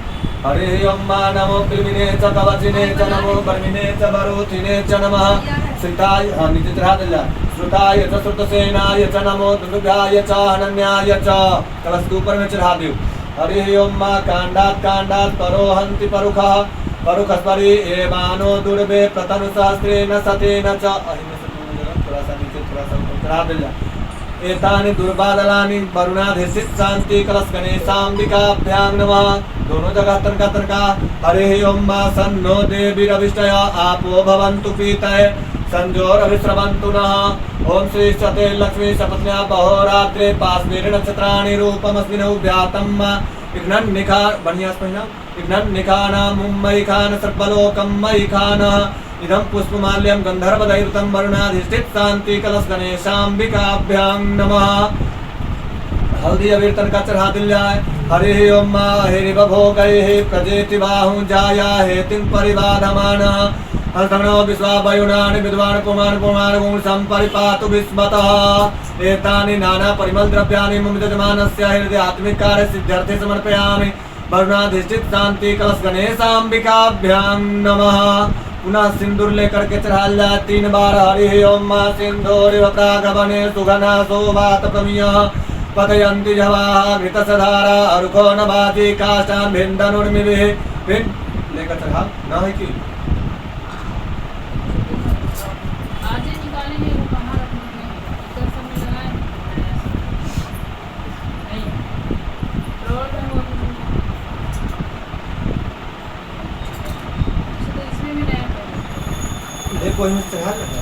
Speaker 1: हरि ओम मा नमो पिमिने च कवचिने च नमो वर्मिने च वरोथिने च नमः। श्रुताय नीचे चढ़ा दिया। श्रुताय च श्रुतसेनाय च नमो दुर्गाय च अनन्याय च। कलश के ऊपर में चढ़ा दियो। हरि ओम मा कांडात् परोहन्ति परुखः परुखस्परि एवानो दुर्वे प्रतनु सहस्रेण सतेन च। थोड़ा सा नीचे थोड़ा सा ऊपर चढ़ा दिया। एतानि दुर्बादलानि वरुणाधिष्ठित शांति कलश गणेशाम्बिकाभ्यां नमः। दोनों जगह तनका तनका। हरिः ओम मा सन्नो देवीरविष्टय आपो भवन्तु पीतये संजोरभिस्रवन्तु नः। ओम श्री सते लक्ष्मी सपत्न्या बहोरात्रे पास्मेर नक्षत्राणि रूपमस्मिनौ व्यातं इघ्नन्निखा बढ़िया स्मरणा इघ्नन्निखाना मुम्बई खान सर्वलोकं मयि खानः। इदं पुष्पमाल्यं गन्धर्वदैवतं वरुणाधिष्ठित शांति कलश गणेशाम्बिकाभ्यां नमः। हल्दी अबीर तनका चढ़ा दिल जाए। हरिः ओम मा हिरिव भोगैः प्रजेति बाहुं जाया हेतिं परिबाधमानः। हस्तगणो विश्वावयुनानि विद्वान् पुमान् पुमान् गुण सम्परिपातु विस्मतः। एतानि नाना परिमल द्रव्याणि मम यजमानस्य हृदय आत्मिक कार्य सिद्ध्यर्थे समर्पयामि। वरुणाधिष्ठित शांति कलश गणेशाम्बिकाभ्यां नमः। पुनः सिंदूर लेकर के चढ़ा जाए 3 बार। हरिः ओम मा सिंधूरिव प्रागवने सुघना शोभात प्रमियः पतयन्ति जवाः घृतसधारा अरुको नवाजी काष्ठान् भिन्दनुर्मिभिः लेकर चढ़ा ना है कि
Speaker 3: आज ही निकालेंगे वो कहाँ रखेंगे इधर सब में लगाए नहीं रोड में वो तो इसमें भी नया
Speaker 1: देखो इनमें चढ़ा लेना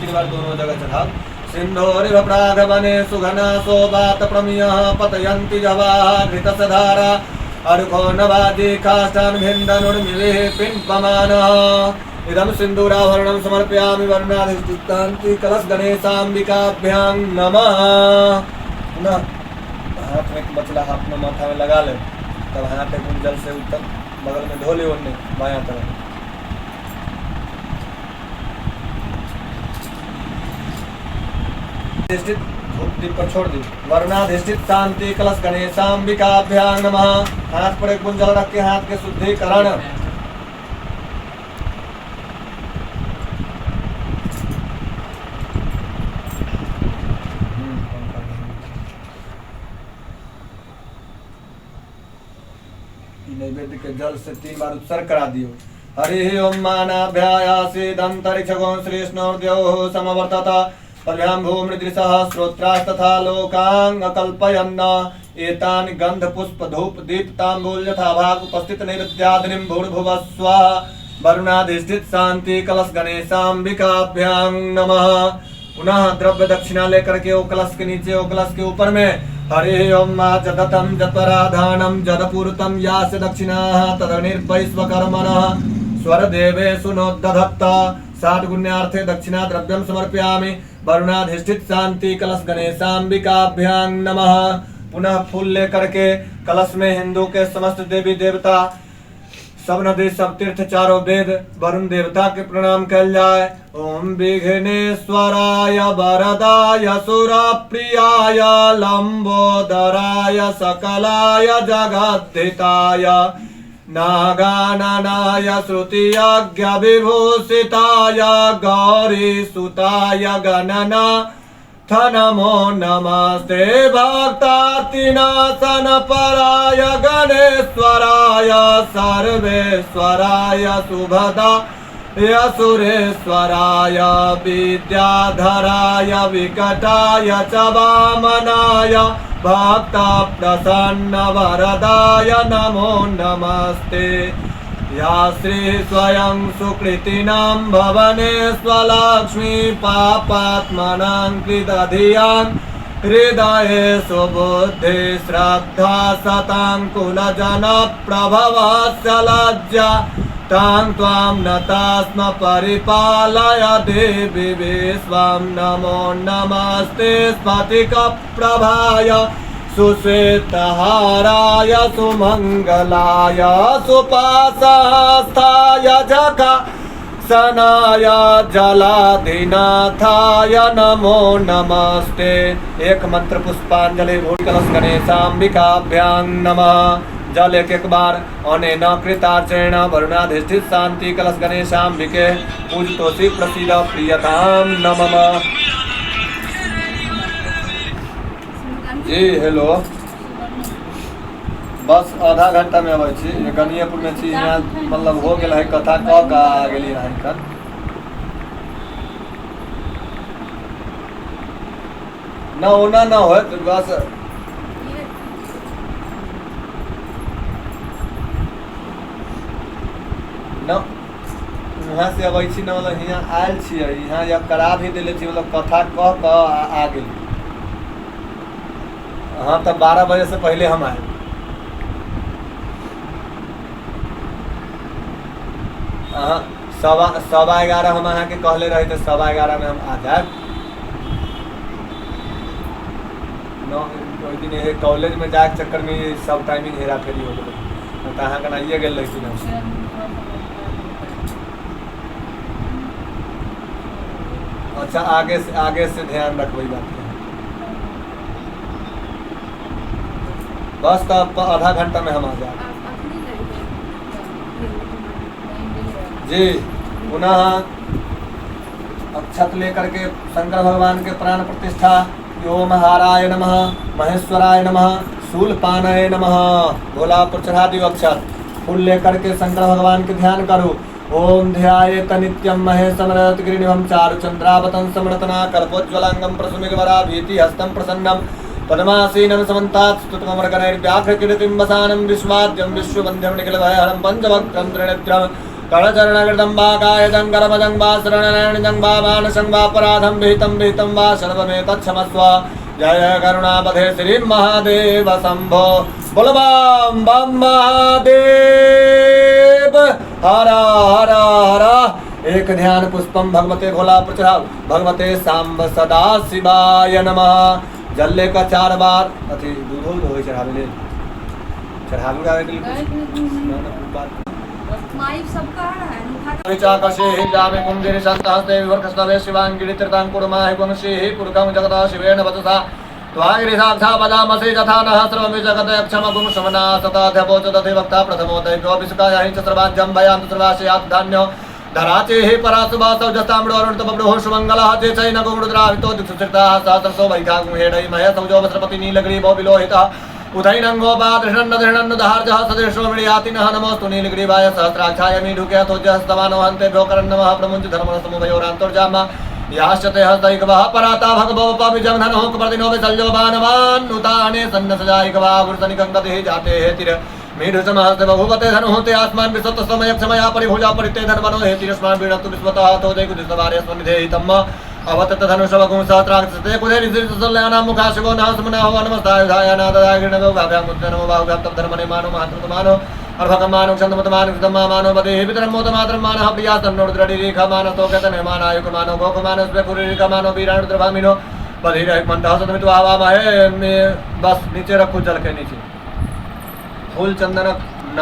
Speaker 1: 3 बार दोनों जगह चढ़ा। सिंधोरिव प्रागवने सुघना शोभात प्रमियः पतयन्ति जवाः घृतसधारा अर्घो नवाजी काष्ठान् भिन्दनुर्मिभिः पिम्पमानः। इदं सिन्दूराभरणं समर्पयामि वरुणाधिष्ठित शांति कलश गणेशाम्बिकाभ्यां नमः। पुनः हाथ में बचला हाथ में माथा में लगा ले तब हाथ एक जल से उत्तर बगल में धो ले ओढ़ने बायां तरफ। दीप पर छोड़ दी। वरुणाधिष्ठित शांति कलश गणेशाम्बिकाभ्यां नमः। हाथ पर एक गुंजल रख के हाथ के शुद्धिकरण। नैवेद्य के जल से 3 बार उत्सर्ग करा दियो। हरिः ओम मानाभ्यायासीदन्तरिक्षगो श्रीष्णोर्द्योः समवर्तत पद्भ्यां भूमृदृशः श्रोत्रास्तथा लोकान् अकल्पयन्। एतानि गन्ध पुष्प धूप दीप ताम्बूल यथा भाग उपस्थित नैवेद्यादिनीं भूर्भुवः स्वाहा। वरुणाधिष्ठित शांति कलश गणेशाम्बिकाभ्यां नमः। पुनः द्रव्य दक्षिणा लेकर के ओ कलश के नीचे ओ कलश के ऊपर में हरिः ओम मा जगतं जत्पराधानं जदपूर्तं यास्य दक्षिणाः तदनिर्वैश्वकर्मणः स्वरदेवेषु नोद्दधत्त। 60 गुण्यार्थे दक्षिणा द्रव्यं समर्पयामि। वरुणाधिष्ठित शांति कलश गणेशाम्बिकाभ्यां नमः। पुनः फूल लेकर के कलश में हिंदू के समस्त देवी देवता सब नदी सब तीर्थ चारों वेद वरुण देवता के प्रणाम कल जाए। ओम विघ्नेश्वराय वरदाय सुरप्रियाय लंबोदराय सकलाय जगद्धिताय नागाननाय श्रुतियज्ञ विभूषिताय गौरीसुताय गणना नमो नमस्ते भक्तार्तिनाशन पराय गणेश्वराय सर्वेश्वराय शुभदा सुरेश्वराय विद्याधराय विकटाय च वामनाय भक्त प्रसन्न वरदाय नमो नमस्ते। या श्री स्वयं सुकृतिनां भवने स्वलक्ष्मी पापात्मनां कृतधियां हृदये सुबुद्धि श्रद्धा सतां कुलजन प्रभवस्य लज्जा तां त्वां नता स्म परिपालय देवी विश्वं नमो नमस्ते स्फटिकप्रभाय सुश्वेतहाराय सुमंगलाय सुपाशहस्ताय जखा सनाय जलाधिनाथाय नमो नमस्ते। एक मंत्र पुष्पांजलि कलश गणेशाम्बिकाभ्यां नमः। जल एक बार अनेन कृतार्चेन वरुणाधिष्ठित शांति कलश गणेशाम्बिके पूजितोषि प्रसीद प्रियतां नमः। जी हेलो बस आधा घंटा में अबै छी गनियापुर में छी। यहाँ मतलब हो गेल है कथा क का गेली है कन ना होना ना हो तो बस
Speaker 3: ये
Speaker 1: न वहाँ से अबै छी न मतलब यहाँ आयल छियै यहाँ या करा भी देले छी मतलब कथा कह कऽ आ गेली। हाँ तब 12 बजे से पहले हम आए। हाँ 11:15 हम अहाँ के कहले रहे थे 11:15 में हम आ जाए। ओहि दिन कॉलेज में जाए के चक्कर में सब टाइमिंग हेरा फेरी हो गई तो अहाँ के नाइए गेल रही ना।
Speaker 3: शेयर में थोड़ा सा होता है।
Speaker 1: अच्छा आगे से ध्यान रखबई बात के। बस तब आधा घंटा में हम आ जाए। जी पुनः अक्षत लेकर के शंकर भगवान के प्राण प्रतिष्ठा। ओम हाराय नमः, महेश्वराय नमः, शूलपानाय नमः। भोला पर चढ़ा दियो अक्षत। फूल लेकर के शंकर भगवान के ध्यान करो। ओम ध्यायेत नित्यं महेशमरत गिरिनिभं चारुचंद्रावतं समरतना कल्पोज्ज्वलांगं प्रसुमिगवरा भीति हस्तं प्रसन्नं पद्मासीनं समन्तात् स्तुतमरगणैर्व्याघ्रकीर्तिं वसानं विश्वाद्यं विश्ववन्ध्यं निखिलभयहरं पञ्चवक्त्रं त्रिनेत्रं कणचरणकृतं वा कायजं करमजं वा शरणनयनजं वा मानसं वा अपराधं विहितं वा सर्वमेतत्क्षमस्व। जय करुणापथे श्री महादेव शंभो। बोल बम बम महादेव हर हर हर। एक ध्यान पुष्पम भगवते भोला प्रचराव भगवते सांब सदा शिवाय नमः। जल लेकर 4 बार अथी दूधो धोई चढ़ावे चढ़ालू
Speaker 2: माइक सबका आ रहा है उठा
Speaker 1: विचाकशे जामे कुंदिनि संतहस्ते विवर्खस्तवे शिवांगिरि तीर्थां कुर्माहि पुंसि पुरकं जगतः शिवेन वचसा त्वागिरि साक्षा वदामसि यथा नः सर्वमि जगते अक्षमगुं समना सताध्यपोच दधि वक्ता प्रथमो दैव्यो विसुकायाहि च सर्वाज्यं भयान्तु सर्वाशयात् धान्यो धराचे हे परासुभासौ जस्ताम्रो अरुणतपब्रुः सुमङ्गलः जे चैन गुरुद्रावितो दिक्षुचिर्ताः सहस्रसो वैखागुं हेडै महेशौजो वस्त्रपति नीलग्रीवो विलोहितः उदयनङ्गोपादृषण्णदृषण्णुदहार्जः सदृशो मृयातिनः नमोऽस्तु नीलग्रीवाय सहस्राक्षाय मीढुकेऽथोज्जहस्तवानो हन्ते भ्योकरन्नमः प्रमुञ्च धर्मणसमुभयोरान्तर्जामा याश्चते हस्तैकवः पराता भगवोपविजं कुपर्दिनो विसल्यो बाणवान्नुताने सन्नसजायिकवा वृतनिकङ्गतिः जाते हेतिर मीढुसमहस्ते बहुवते धनुः ते आस्मान् विश्वतस्तमयक्षमया परिभुजा परिते धर्मनो हेतिरस्मान् विणक्तु विश्वतः तोदैकुदिस्तवार्यस्मनिधेहितम् अवतत धनुषवगुं सहस्राक्षते कुलेरिसल्यानां मुखा शिवो नः सुमनः नमस्तायुधाय नाददागिर्णवो गाभ्यामुत्तनमो बाहुव्याप्तं धर्मने मानो महात्रतमानो अर्भकं मानो क्षन्तमतमानो कृतमा मानो वदेहि पितरं मोदमात्रं मानः प्रियास्तन्नोरुद्रडिरेखा मानसो गतनिर्मानायुकमानो गोकमानो स्वेपुरीरिकमानो वीराणुद्रभामिनो बधिरहिमन्तः सतमित्वा आवामहे। बस नीचे रखो जल के नीचे फूल चंदन न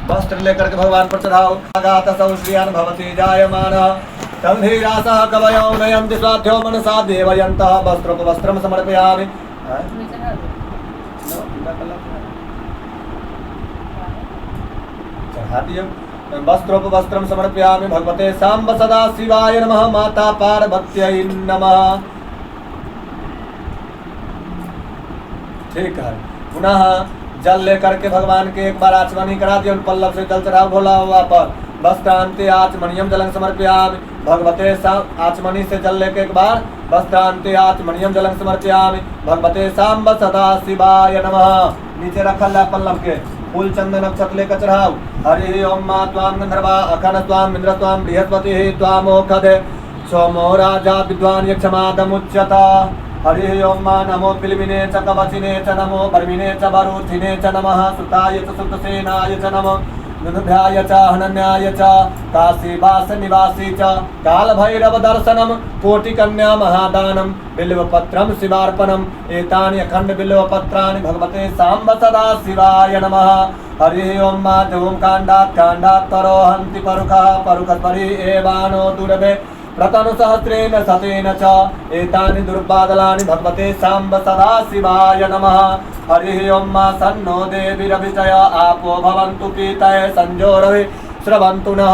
Speaker 1: वस्त्र लेकर के भगवान पर चढ़ाओ। आगातसौ श्रियान् भवति जायमानः तं धीरासः कवयो नयन्ति स्वाध्यो मनसा देवयन्तः। वस्त्रोपवस्त्रं समर्पयामि। चढ़ा दिया। वस्त्रोपवस्त्रं समर्पयामि भगवते सांब सदा शिवाय नमः। माता पार्वत्यै नमः। ठीक है पुनः जल लेकर के भगवान के एक बार आचमनी करा दिया। पल्लव से जल चढ़ाओ भोला हुआ पर। वस्त्रांते आचमनियम जलं समर्पयामि भगवते आचमनी से जल लेके एक बार वस्त्रांते आचमनियम जलं समर्पयामि भगवते सांब सदा शिवाय नमः। नीचे रखल है पल्लव के फूल चंदन अक्षत लेकर चढ़ाओ। हरि ओम मा त्वां गंधर्वा अखन त्वां इंद्र त्वां बृहस्पति त्वामोखदे सोमो राजा विद्वान् यक्षमादमुच्यता। हरि ओम मा नमो पिलिमिने च कवचिने च नमो बर्मिने च वरुथिने च नमः। सुताय च सुतसेनाय च नमः। नुभ्याय च हनन्याय च काशीवास निवासी च कालभैरव दर्शनम कोटिकन्या महादानम बिल्वपत्रम शिवार्पणम। एतानि अखंड बिल्वपत्राणि भगवते सांब सदा शिवाय नमः। हरि ओम मा धूम कांडात् तरोहन्ति परुखः परुखपरि एवानो दुर्वे प्रतनु सहस्रेण सतेन च एतानि दुर्बादलानि भगवते सांब सदा शिवाय नमः। हरि ओम मा सन्नो देवीरभिषय आपो भवन्तु पीतये संजोरवे श्रवन्तु नः।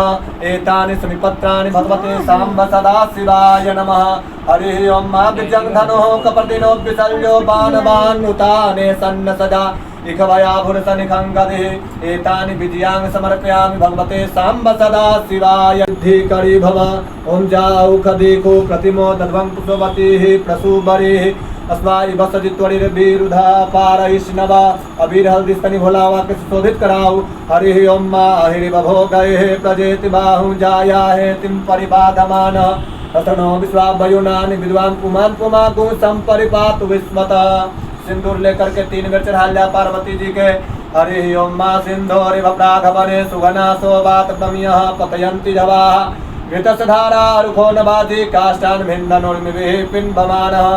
Speaker 1: एतानि समिपत्राणि भगवते सांब सदा शिवाय नमः। हरि ओम मा विजङ्घनोः कपर्दिनो विसर्यो बाणवान्नुताने सन्न सदा इखवयाभुरसनिखङ्गदिः। एतानि विजयां समर्पयामि भगवते सांब सदा शिवाय। धिकरी भव ओम जाऊ खदीको प्रतिमो दध्वं कुशवतीः प्रसूबरीः अस्वाई बसजित्वरी वीरुधा पारहिष्णव अबीर हल्दी स्तनि भोलावा के सुशोभित कराऊ हरि ओम हरि बभो गए प्रजेति बाहु जाया है तिम परिबाधमान हसनो विश्वाभयुनानि विद्वान पुमान पुमागु संपरिपातु विस्मत सिंदूर लेकर के 3 बेर चढ़ा लिया पार्वती जी के हरि ओम मा सिंधोरि भप्राघवने सुगना सोवात प्रमियः पतयन्ति जवाः घृतसधारा रुखो नबाधि काष्ठान् भिन्ननुर्मिभिः पिन्वमानः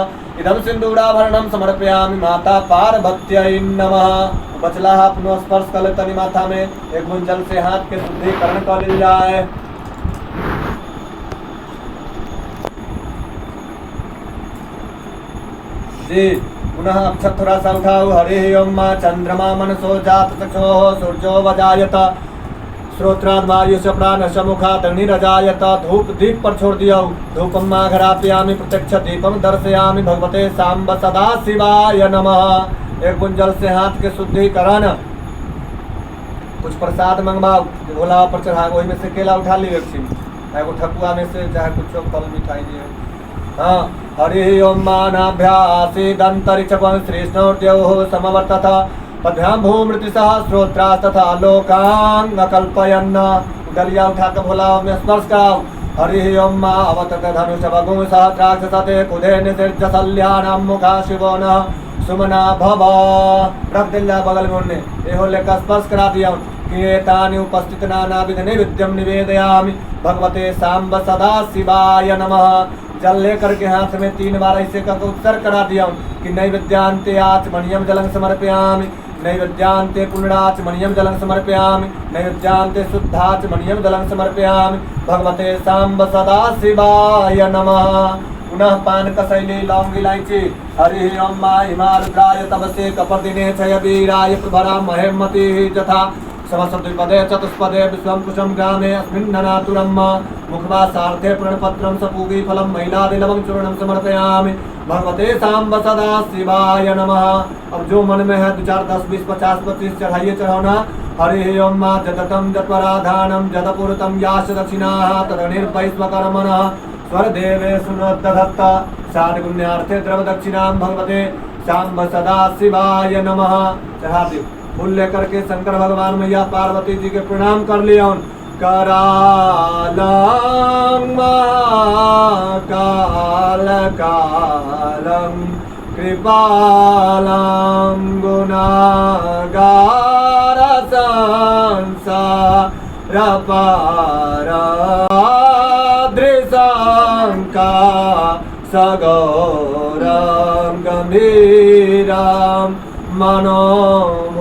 Speaker 1: इदं सिंदूराभरणं समर्पयामि माता पार्वत्यै नमः। बचला हाथ पुनः स्पर्श कर ले तनि माथा में एक बूंद जल से हाथ के शुद्धिकरण कर ली जाए। जी पुनः अक्षत थोड़ा सा उठाओ हरि ओम मा चंद्रमा मनसो जात चक्षुः सूर्यो वजायत श्रोत्राद वायुष प्राणश मुखात् अग्निरजायत धूप दीप पर छोड़ दिया धूपम माघरापयामि प्रत्यक्ष दीपम दर्शयामि भगवते सांब सदा शिवाय नमः। एक बूंद जल से हाथ के शुद्धिकरण कुछ प्रसाद मंगवाओ भोला पर चढ़ा वही में से केला उठा ली एगो ठकुआ में से चाहे कुछ फल मिठाई दिए। हाँ हरि ओम मानाभ्यासीदंतरिक्षपं श्रीष्णोर्द्योः समवर्तत पद्भ्यां भूमृतिसहस्रोत्रास्तथा लोकान् न कल्पयन्। गलिया उठा कर भोला में स्पर्श कराओ हरि ओम मा अवतत धनुष बगुं सहस्राक्षसते कुधे निसृज्य सल्यानां मुखा शिवो न सुमना भव। रख दिल्ला बगल में उनने एहो लेकर स्पर्श करा दिया एतानि उपस्थित नानाविध नैवेद्यं निवेदयामि भगवते सांब सदा शिवाय नमः। जल लेकर के हाथ में 3 बार ऐसे करके उत्सर्ग करा दिया कि नैवेद्यांते आचमनीयं जलं समर्पयामि नैवेद्यांते पुण्डाचमनीयं जलं समर्पयामि नैवेद्यांते शुद्धाचमनीयं जलं समर्पयामि भगवते सांब सदा शिवाय नमः। पुनः पान कसैली लौंग इलायची हरि ओम मा हिमारुद्राय तपसे कपर्दिने क्षय वीराय प्रभरा महेमति जथा समस्तद्विपदे चतुष्पदे विश्वं कुशं ग्रामे अस्मिन्ननातुरं मुखवासार्थे प्रणपत्रं सपूगी फलं महिलादिलवं चूर्णं समर्पयामि भगवते सांब सदा शिवाय नमः। अब जो मन में है 2 4 10 20 50 25 चढ़ाइए चढ़ाना हरि ओम मा जततं जत्वराधानं जतपुरतं याश दक्षिणाः तदनिर्वैश्वकर्मणः स्वरदेवे सुनोदधत्त साधगुण्यार्थे द्रव दक्षिणां भगवते सांब सदा शिवाय नमः। चढ़ा दियो फूल लेकर के शंकर भगवान मैया पार्वती जी के प्रणाम कर लिया करालं महाकाल कालं कृपालं गुणागार संसार पारादृशंका सगौरं गंभीरं मनोभूतकोटि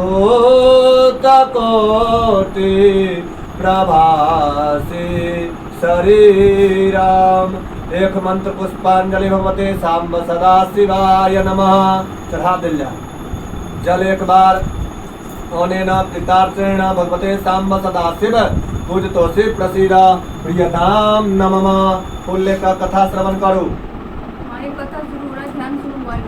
Speaker 1: प्रभासी शरीरम। एक मंत्र पुष्पांजलि भगवते सांब सदा शिवाय नमः। चढ़ा दिल्या जल एक बार अनेन कृतार्चेन भगवते सांब सदा शिव पूजतो शिव प्रसीद प्रियताम नमः। फूल लेकर कथा श्रवण करो।
Speaker 3: कथा शुरू हो रहा है, ध्यान शुरू हुआ है।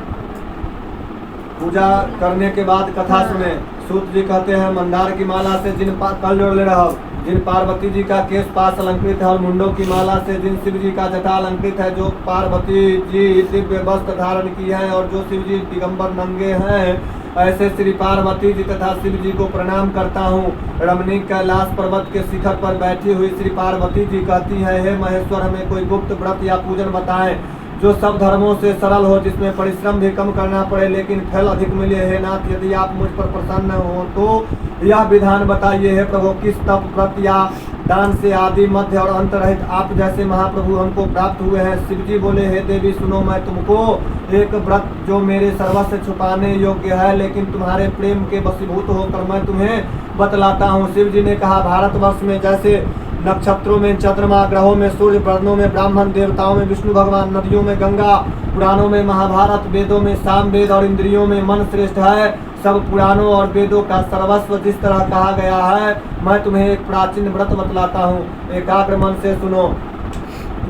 Speaker 1: पूजा करने के बाद कथा सुने। सूत जी कहते हैं मंदार की माला से जिन कल जोड़ ले रहा जिन पार्वती जी का केश पास अलंकृत है और मुंडों की माला से जिन शिव जी का जटा अलंकृत है, जो पार्वती जी दिव्य वस्त्र धारण की है और जो शिव जी दिगंबर नंगे हैं, ऐसे श्री पार्वती जी तथा शिव जी को प्रणाम करता हूँ। रमणीक कैलाश पर्वत के शिखर पर बैठी हुई श्री पार्वती जी कहती है, हे महेश्वर हमें कोई गुप्त व्रत या पूजन बताएं जो सब धर्मों से सरल हो, जिसमें परिश्रम भी कम करना पड़े लेकिन फल अधिक मिले। हे नाथ यदि आप मुझ पर प्रसन्न हो तो यह विधान बताइए। हे प्रभु किस तप व्रत या दान से आदि मध्य और अंत रहित आप जैसे महाप्रभु हमको प्राप्त हुए हैं। शिव जी बोले, हे देवी सुनो, मैं तुमको एक व्रत जो मेरे सर्वस्व छुपाने योग्य है लेकिन तुम्हारे प्रेम के वशीभूत होकर मैं तुम्हें बतलाता हूँ। शिव जी ने कहा, भारतवर्ष में जैसे नक्षत्रों में चंद्रमा, ग्रहों में सूर्य, वर्णों में ब्राह्मण, देवताओं में विष्णु भगवान, नदियों में गंगा, पुराणों में महाभारत, वेदों में सामवेद और इंद्रियों में मन श्रेष्ठ है। सब पुराणों और वेदों का सर्वस्व जिस तरह कहा गया है, मैं तुम्हें एक प्राचीन व्रत बतलाता हूँ। एकाग्र मन से सुनो।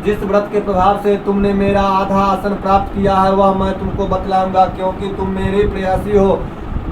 Speaker 1: जिस व्रत के प्रभाव से तुमने मेरा आधा आसन प्राप्त किया है वह मैं तुमको बतलाऊंगा, क्योंकि तुम मेरी प्रेयसी हो।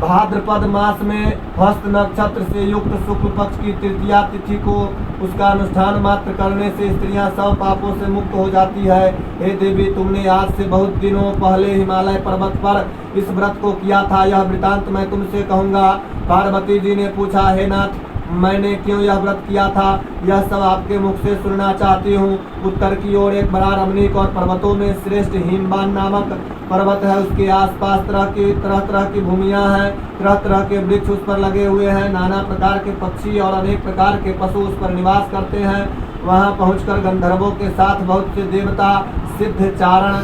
Speaker 1: भाद्रपद मास में हस्त नक्षत्र से युक्त शुक्ल पक्ष की तृतीया तिथि को उसका अनुष्ठान मात्र करने से स्त्रियां सब पापों से मुक्त हो जाती है। हे देवी, तुमने आज से बहुत दिनों पहले हिमालय पर्वत पर इस व्रत को किया था, यह वृतांत मैं तुमसे कहूँगा। पार्वती जी ने पूछा, हे नाथ, मैंने क्यों यह व्रत किया था, यह सब आपके मुख से सुनना चाहती हूँ। उत्तर की ओर एक बड़ा रमणीक और पर्वतों में श्रेष्ठ हिमबान नामक पर्वत है। उसके आसपास तरह तरह की भूमियाँ हैं, तरह तरह के वृक्ष उस पर लगे हुए हैं। नाना प्रकार के पक्षी और अनेक प्रकार के पशु उस पर निवास करते हैं। वहाँ पहुँचकर गंधर्वों के साथ बहुत से देवता, सिद्ध, चारण,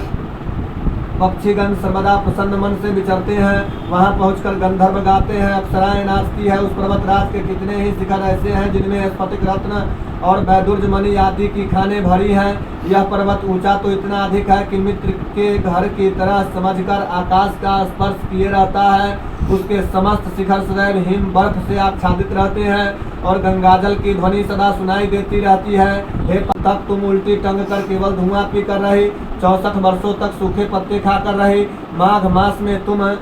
Speaker 1: पक्षीगण सर्वदा प्रसन्न मन से विचरते हैं। वहां पहुंचकर गंधर्व गाते हैं, अप्सराएं नाचती है। उस पर्वतराज के कितने ही शिखर ऐसे हैं जिनमें स्फटिक रत्न और वैदुर्य मणि आदि की खानें भरी हैं। यह पर्वत ऊंचा तो इतना अधिक है कि मित्र के घर की तरह समझकर आकाश का स्पर्श किए रहता है। उसके समस्त शिखर सदैव हिम बर्फ से आच्छादित रहते हैं और गंगाजल की ध्वनि सदा सुनाई देती रहती है। हे तब तुम उल्टी टंग कर केवल धुआं पी कर रही, 64 वर्षों तक सूखे पत्ते खाकर रही। माघ मास में तुम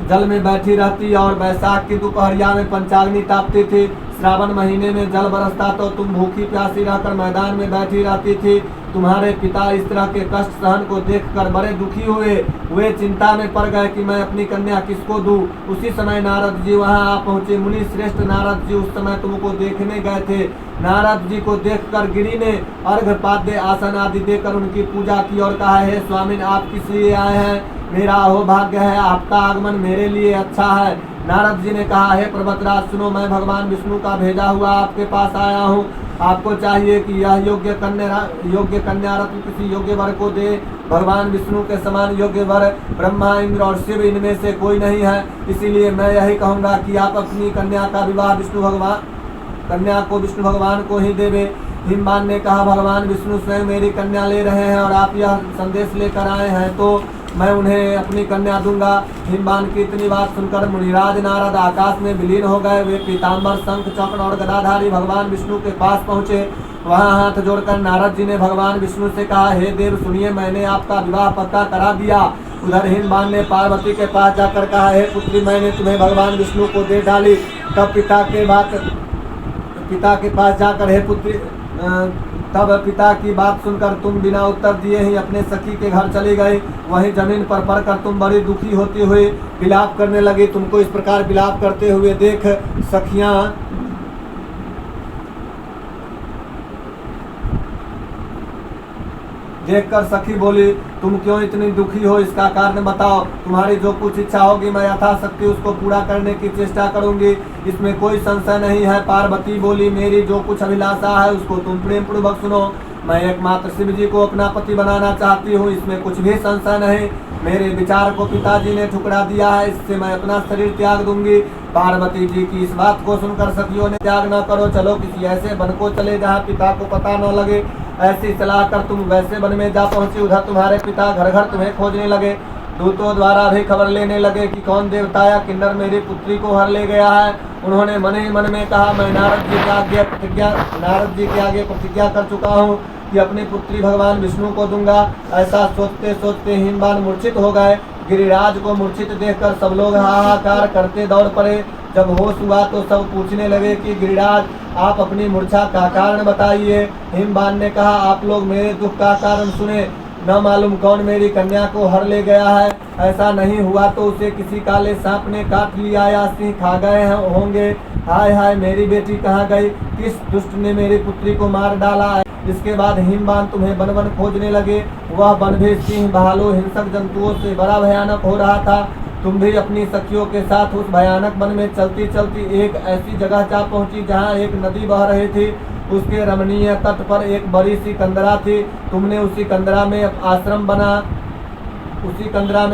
Speaker 1: जल में बैठी रहती और बैसाख की दोपहरिया में पंचाग्नि तापती थी। श्रावण महीने में जल बरसता तो तुम भूखी प्यासी रहकर मैदान में बैठी रहती थी। तुम्हारे पिता इस तरह के कष्ट सहन को देखकर बड़े दुखी हुए। वे चिंता में पड़ गए कि मैं अपनी कन्या किसको दूं। उसी समय नारद जी वहां आ पहुंचे। मुनि श्रेष्ठ नारद जी उस समय तुमको देखने गए थे। नारद जी को देखकर गिरि ने अर्घ पाद्य आसन आदि देकर उनकी पूजा की और कहा, हे स्वामिन, आप किस लिए आए हैं? मेरा अहोभाग्य है, आपका आगमन मेरे लिए अच्छा है। नारद जी ने कहा, हे पर्वतराज, सुनो, मैं भगवान विष्णु का भेजा हुआ आपके पास आया हूँ। आपको चाहिए कि यह योग्य कन्या रत्न किसी योग्य वर को दे। भगवान विष्णु के समान योग्य वर ब्रह्मा, इंद्र और शिव इनमें से कोई नहीं है। इसीलिए मैं यही कहूँगा कि आप अपनी कन्या का विवाह कन्या को विष्णु भगवान को ही देवे। हिमवान ने कहा, भगवान विष्णु स्वयं मेरी कन्या ले रहे हैं और आप यह संदेश लेकर आए हैं तो मैं उन्हें अपनी कन्या दूंगा। हिमवान की इतनी बात सुनकर मुनिराज नारद आकाश में विलीन हो गए। वे पीताम्बर, शंख, चक्र और गदाधारी भगवान विष्णु के पास पहुँचे। वहाँ हाथ जोड़कर नारद जी ने भगवान विष्णु से कहा, हे देव, सुनिए, मैंने आपका विवाह पक्का करा दिया। उधर हिमवान ने पार्वती के पास जाकर कहा, हे पुत्री, मैंने तुम्हें भगवान विष्णु को दे डाली। तब पिता के पास जाकर, हे पुत्री, तब पिता की बात सुनकर तुम बिना उत्तर दिए ही अपने सखी के घर चली गई। वहीं जमीन पर पड़कर तुम बड़ी दुखी होती हुई विलाप करने लगी। तुमको इस प्रकार विलाप करते हुए देखकर सखी बोली, तुम क्यों इतनी दुखी हो, इसका कारण बताओ। तुम्हारी जो कुछ इच्छा होगी मैं यथाशक्ति उसको पूरा करने की चेष्टा करूंगी, इसमें कोई संशय नहीं है। पार्वती बोली, मेरी जो कुछ अभिलाषा है उसको तुम प्रेम पूर्वक सुनो। मैं एकमात्र शिव जी को अपना पति बनाना चाहती हूँ, इसमें कुछ भी संशय नहीं। मेरे विचार को पिताजी ने ठुकरा दिया है, इससे मैं अपना शरीर त्याग दूंगी। पार्वती जी की इस बात को सुनकर सखियों ने, त्याग न करो, चलो किसी ऐसे वन को चले जहाँ पिता को पता न लगे। ऐसी सलाह कर तुम वैसे वन में जा पहुंची। उधर तुम्हारे पिता घर घर तुम्हें खोजने लगे। दूतों द्वारा भी खबर लेने लगे कि कौन देवता या किन्नर मेरी पुत्री को हर ले गया है। उन्होंने मन ही मन में कहा, मैं नारद जी के आगे प्रतिज्ञा कर चुका हूँ कि अपनी पुत्री भगवान विष्णु को दूंगा। ऐसा सोचते सोचते हिमवान मूर्छित हो गए। गिरिराज को मूर्छित देखकर सब लोग हाहाकार करते दौड़ पड़े। जब होश हुआ तो सब पूछने लगे कि गिरिराज, आप अपनी मूर्छा का कारण बताइए। हिमवान ने कहा, आप लोग मेरे दुख का कारण सुने। न मालूम कौन मेरी कन्या को हर ले गया है। ऐसा नहीं हुआ तो उसे किसी काले सांप ने काट लिया या सिंह खा गए होंगे। हाय हाय, मेरी बेटी कहाँ गई? किस दुष्ट ने मेरी पुत्री को मार डाला है? इसके बाद हिमवान तुम्हें वन वन खोजने लगे। वह वन भी सिंह, भालू, हिंसक जंतुओं से बड़ा भयानक हो रहा था। तुम भी अपनी सखियों के साथ उस भयानक वन में चलती चलती एक ऐसी जगह जा पहुंची जहां एक नदी बह रही थी। उसके रमणीय तट पर एक बड़ी सी कंदरा थी। तुमने उसी कंदरा में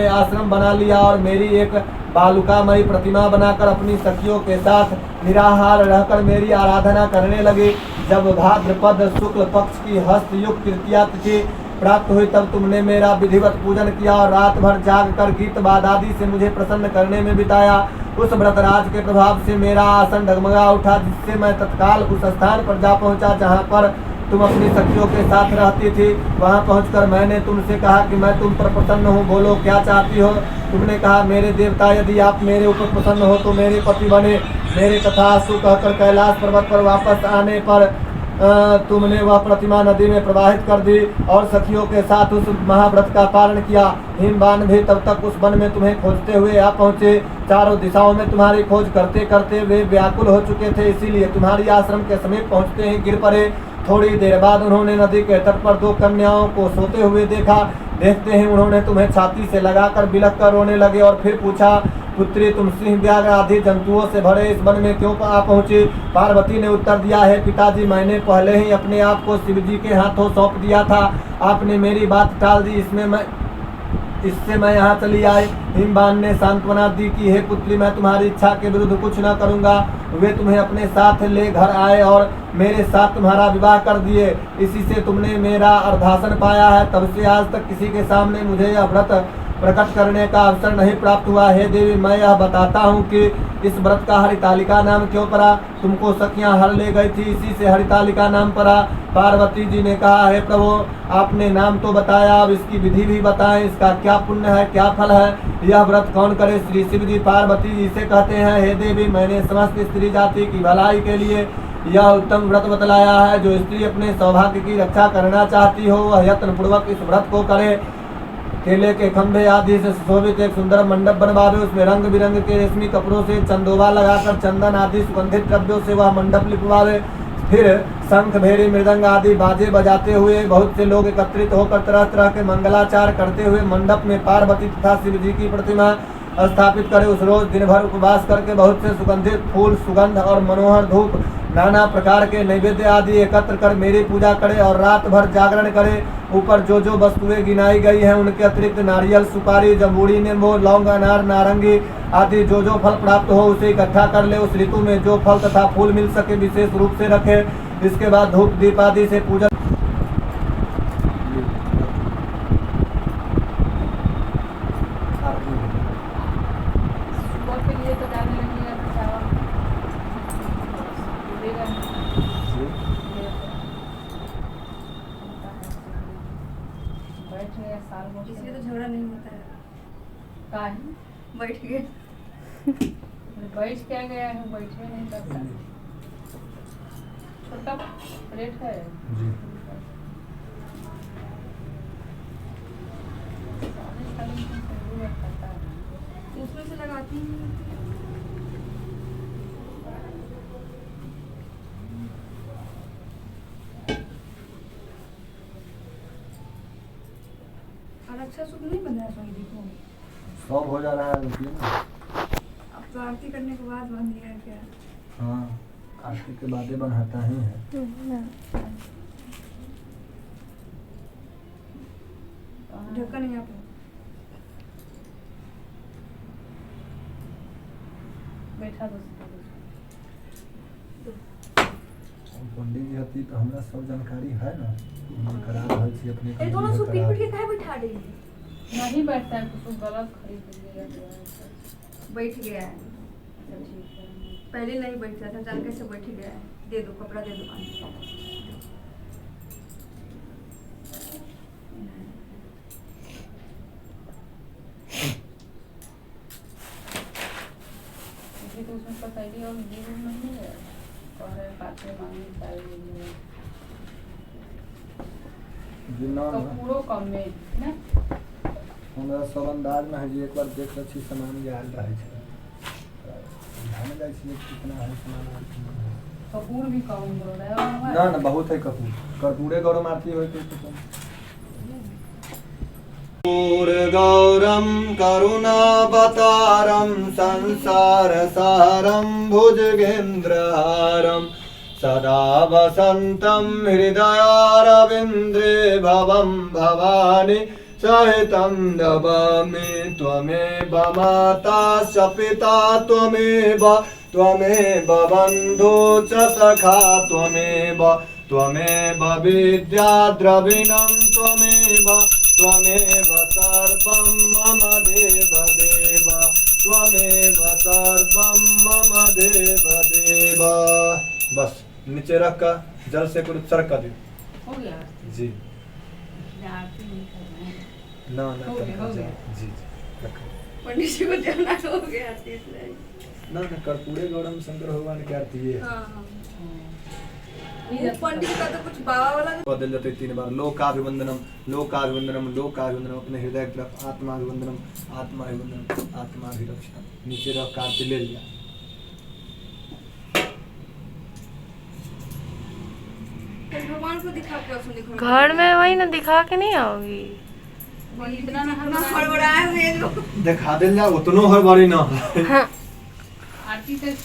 Speaker 1: आश्रम बना लिया और मेरी एक बालुकामयी प्रतिमा बनाकर अपनी सखियों के साथ निराहार रहकर मेरी आराधना करने लगी। जब भाद्रपद शुक्ल पक्ष की हस्त युक्त तृतीया तिथि प्राप्त हुई तब तुमने मेरा विधिवत पूजन किया और रात भर जाग कर गीत वाद आदि से मुझे प्रसन्न करने में बिताया। उस व्रतराज के प्रभाव से मेरा आसन डगमगा उठा, जिससे मैं तत्काल उस स्थान पर जा पहुंचा जहां पर तुम अपनी सखियों के साथ रहती थी। वहाँ पहुँचकर मैंने तुमसे कहा कि मैं तुम पर प्रसन्न हूँ, बोलो क्या चाहती हो। तुमने कहा मेरे देवता यदि आप मेरे ऊपर प्रसन्न हो तो मेरे पति बने। मेरे तथास्तु कहकर कैलाश पर्वत पर वापस आने पर तुमने वह प्रतिमा नदी में प्रवाहित कर दी और सखियों के साथ उस महाव्रत का पालन किया। हिमवान भी तब तक उस वन में तुम्हें खोजते हुए आ पहुँचे। चारों दिशाओं में तुम्हारी खोज करते करते वे व्याकुल हो चुके थे, इसीलिए तुम्हारी आश्रम के समीप पहुँचते ही गिर पड़े। थोड़ी देर बाद उन्होंने नदी के तट पर 2 कन्याओं को सोते हुए देखा। देखते ही उन्होंने तुम्हें छाती से लगाकर बिलख कर रोने लगे और फिर पूछा, पुत्री तुम सिंह व्याघ्र आदि जंतुओं से भरे इस वन में क्यों आ पहुँची। पार्वती ने उत्तर दिया, है पिताजी, मैंने पहले ही अपने आप को शिव जी के हाथों सौंप दिया था। आपने मेरी बात टाल दी, इससे मैं यहाँ चली आई। हिमवान ने सांत्वना दी कि हे पुत्री, मैं तुम्हारी इच्छा के विरुद्ध कुछ न करूँगा। वे तुम्हें अपने साथ ले घर आए और मेरे साथ तुम्हारा विवाह कर दिए। इसी से तुमने मेरा अर्धासन पाया है। तब से आज तक किसी के सामने मुझे यह व्रत प्रकट करने का अवसर नहीं प्राप्त हुआ। हे देवी, मैं यह बताता हूँ कि इस व्रत का हरितालिका नाम क्यों पड़ा। तुमको सखियाँ हर ले गई थी, इसी से हरितालिका नाम पड़ा। पार्वती जी ने कहा, हे प्रभु, आपने नाम तो बताया, अब इसकी विधि भी बताएं, इसका क्या पुण्य है, क्या फल है, यह व्रत कौन करे। श्री शिव जी पार्वती जी से कहते हैं, हे देवी, मैंने समस्त स्त्री जाति की भलाई के लिए यह उत्तम व्रत बतलाया है। जो स्त्री अपने सौभाग्य की रक्षा करना चाहती हो वह यत्न पूर्वक इस व्रत को करे। केले के खंभे आदि से सुशोभित एक सुंदर मंडप बनवावे, उसमें रंग बिरंग के रेशमी कपड़ों से चंदोबा लगाकर चंदन आदि सुगंधित द्रव्यों से वह मंडप लिपवावे। फिर शंख भेरी मृदंग आदि बाजे बजाते हुए बहुत से लोग एकत्रित होकर तरह तरह के मंगलाचार करते हुए मंडप में पार्वती तथा शिव जी की प्रतिमा स्थापित करे। उस रोज दिन भर उपवास करके बहुत से सुगंधित फूल, सुगंध और मनोहर धूप, नाना प्रकार के नैवेद्य आदि एकत्र कर मेरी पूजा करे और रात भर जागरण करे। ऊपर जो जो वस्तुएं गिनाई गई हैं उनके अतिरिक्त नारियल, सुपारी, जम्बूड़ी, नींबू, लौंग, अनार, नारंगी आदि जो जो फल प्राप्त हो उसे इकट्ठा कर ले। उस ऋतु में जो फल तथा फूल मिल सके विशेष रूप से रखे। इसके बाद धूप दीप आदि से पूजन
Speaker 3: सुबह के लिए तो जाने लगेगा तो चावल डूबेगा नहीं। बैठ गया साल भर से।
Speaker 2: इसलिए तो झगड़ा नहीं होता है।
Speaker 3: का है?
Speaker 2: बैठ गए।
Speaker 3: बैठ क्या गया है, बैठे नहीं करता। छोटा प्लेट है
Speaker 1: जी।
Speaker 2: उसमें से लगाती हूँ। और अच्छा सूप नहीं बन रहा है स्वामी जी को।
Speaker 1: सब हो जा रहा है, रुकिए ना।
Speaker 2: अब तो आरती करने के बाद बन गया है क्या।
Speaker 1: हाँ, आरती के बाद बनाता ही है।
Speaker 2: ढक्कन यहाँ पे
Speaker 3: बैठा दो।
Speaker 1: पंडित जी हती तो हमरा सब जानकारी है ना। हम करा रहल छी अपने
Speaker 2: ये दोनों सूप पीट पीट के काहे बैठा रही है।
Speaker 3: नहीं बैठता है, कुछ गलत खरीद लिया गया है।
Speaker 2: बैठ गया है।
Speaker 3: अच्छा ठीक है।
Speaker 2: पहले नहीं बैठता था, जान कैसे बैठ गया है। दे दो कपड़ा, दे दो पानी।
Speaker 3: तो उसमें पतैली और घी नहीं है, और पात्र मांगनी चाहिए। कपूरो कम में ना
Speaker 1: हमरा सब अंदाज में है जी। एक बार देख लै छी सामान जे आयल रहे छै, ध्यान जाइ छी कितना है सामान।
Speaker 3: कपूर भी कम हो रहा है
Speaker 1: ना ना, बहुत है कपूर। कर्पूरे गौरम आरती होय तो गौरम करुणावतारम संसार सारम भुजगेन्द्रहारम सदा वसंतम हृदयारविंद्रे भवम भवानी सहितं नमामि। त्वमेव माता च पिता त्वमेव बन्धु च सखा त्वमेव विद्या द्रविणं त्वमेव सर्वं मम देव त्वमेव सर्वं मम देव। बस नीचे रख कर जल से कुछ उत्सर्ग कर दो।
Speaker 3: हो गया
Speaker 1: जी
Speaker 3: आरती नहीं कर रहे हैं।
Speaker 1: ना
Speaker 3: हो गया, हो गया।
Speaker 1: जी जी रखो
Speaker 2: पंडित जी को देना हो गया आरती इसलिए।
Speaker 1: ना कर्पूरे गौरम शंकर भगवान की आरती है।
Speaker 2: हाँ हाँ
Speaker 3: ये
Speaker 2: वो पंडित का तो कुछ बाबा वाला
Speaker 1: बदल जाते 3 बार लोकाभिवंदनम लोकाभिवंदनम लोकाभिवंदनम अपने हृदय की तरफ आत्माभिवंदनम आत्माभिवंदनम आत्माभिरक्षणम नीचे रख आरती ले लिया।
Speaker 2: फिर भगवान को दिखा के उसमें दिखा
Speaker 4: घर में वही ना दिखा के नहीं आओगी।
Speaker 3: इतना ना
Speaker 2: इतना हड़बड़ाए हुए हैं लोग।
Speaker 1: दिखा दे जा उतनो हर बारी ना
Speaker 3: आरती तक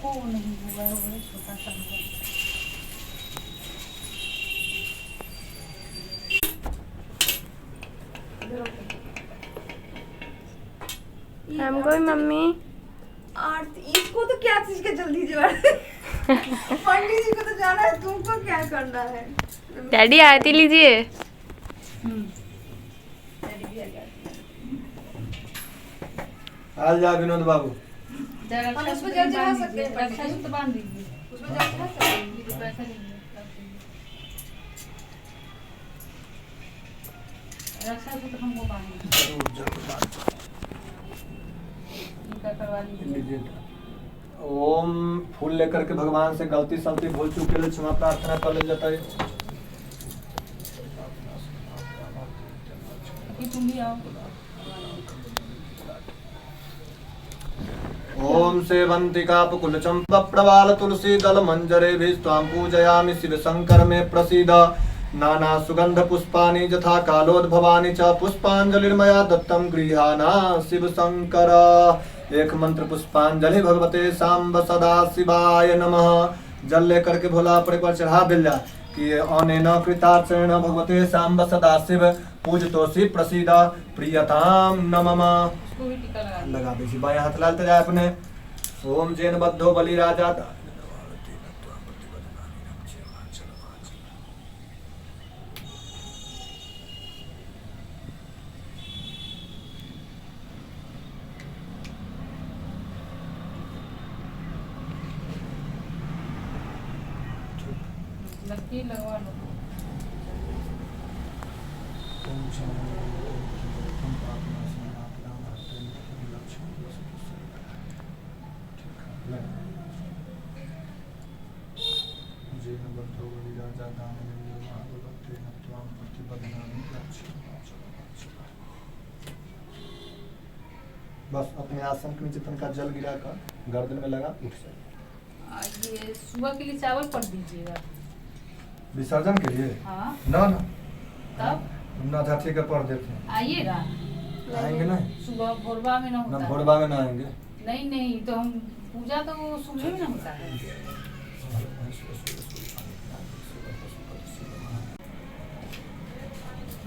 Speaker 3: को नहीं हुआ है, वो छोटा सा हुआ है।
Speaker 4: हमको भी मम्मी
Speaker 2: आरती इसको तो क्या चीज का जल्दी जोड़ पंडित जी को तो जाना है, तुमको क्या करना है।
Speaker 4: डैडी आरती लीजिए।
Speaker 1: हाल जा विनोद बाबू
Speaker 2: हम उसमें जल चढ़ा सकते हैं,
Speaker 3: रक्षा सूत्र बांध दीजिए,
Speaker 2: उसमें जल चढ़ा सकते हैं।
Speaker 3: ये तो पैसा नहीं है, रक्षा सूत्र हमको बांध दीजिए, इनका करवा लीजिए।
Speaker 1: ओम फूल लेकर के भगवान से गलती सलती भूल चूक के लिए क्षमा प्रार्थना कर ले जाता है।
Speaker 3: कि तुम भी आओ।
Speaker 1: ओम सेवंतिका पुकुल चंपा प्रवाल तुलसी दल मंजरे भी स्वाम पूजयामि शिव शंकर में प्रसीद नाना सुगंध पुष्पानि यथा कालोद्भवानि च पुष्पांजलिर्मया दत्तम गृहाना शिव शंकर। एक मंत्र पुष्पांजलि भगवते सांब सदा शिवाय नमः। जल लेकर के भोला पर एक बार चढ़ा दिल जा कि अनेन कृतार्चन भगवते सांब सदा शिव पूजतोषि प्रसीद प्रियताम नमः।
Speaker 3: इसको भी टीका लगा दीजिए।
Speaker 1: लगा दीजिए बाएं हाथ लालते जाए अपने। ओम जैन बद्धो बलि राजा
Speaker 3: लकीर लगवा लो।
Speaker 1: बस अपने आसन के नीचे तनका जल गिरा कर गर्दन में लगा उठ जाए।
Speaker 3: ये सुबह के लिए चावल पढ़ दीजिएगा।
Speaker 1: विसर्जन के लिए
Speaker 3: हाँ
Speaker 1: ना ना
Speaker 3: तब
Speaker 1: ना था ठीक है पढ़ देते हैं।
Speaker 3: आइएगा।
Speaker 1: आएंगे नहीं
Speaker 3: सुबह भोरबा में ना
Speaker 1: ना
Speaker 3: होता है।
Speaker 1: भोरबा में ना आएंगे।
Speaker 3: नहीं नहीं तो हम पूजा तो सुबह में ना होता है।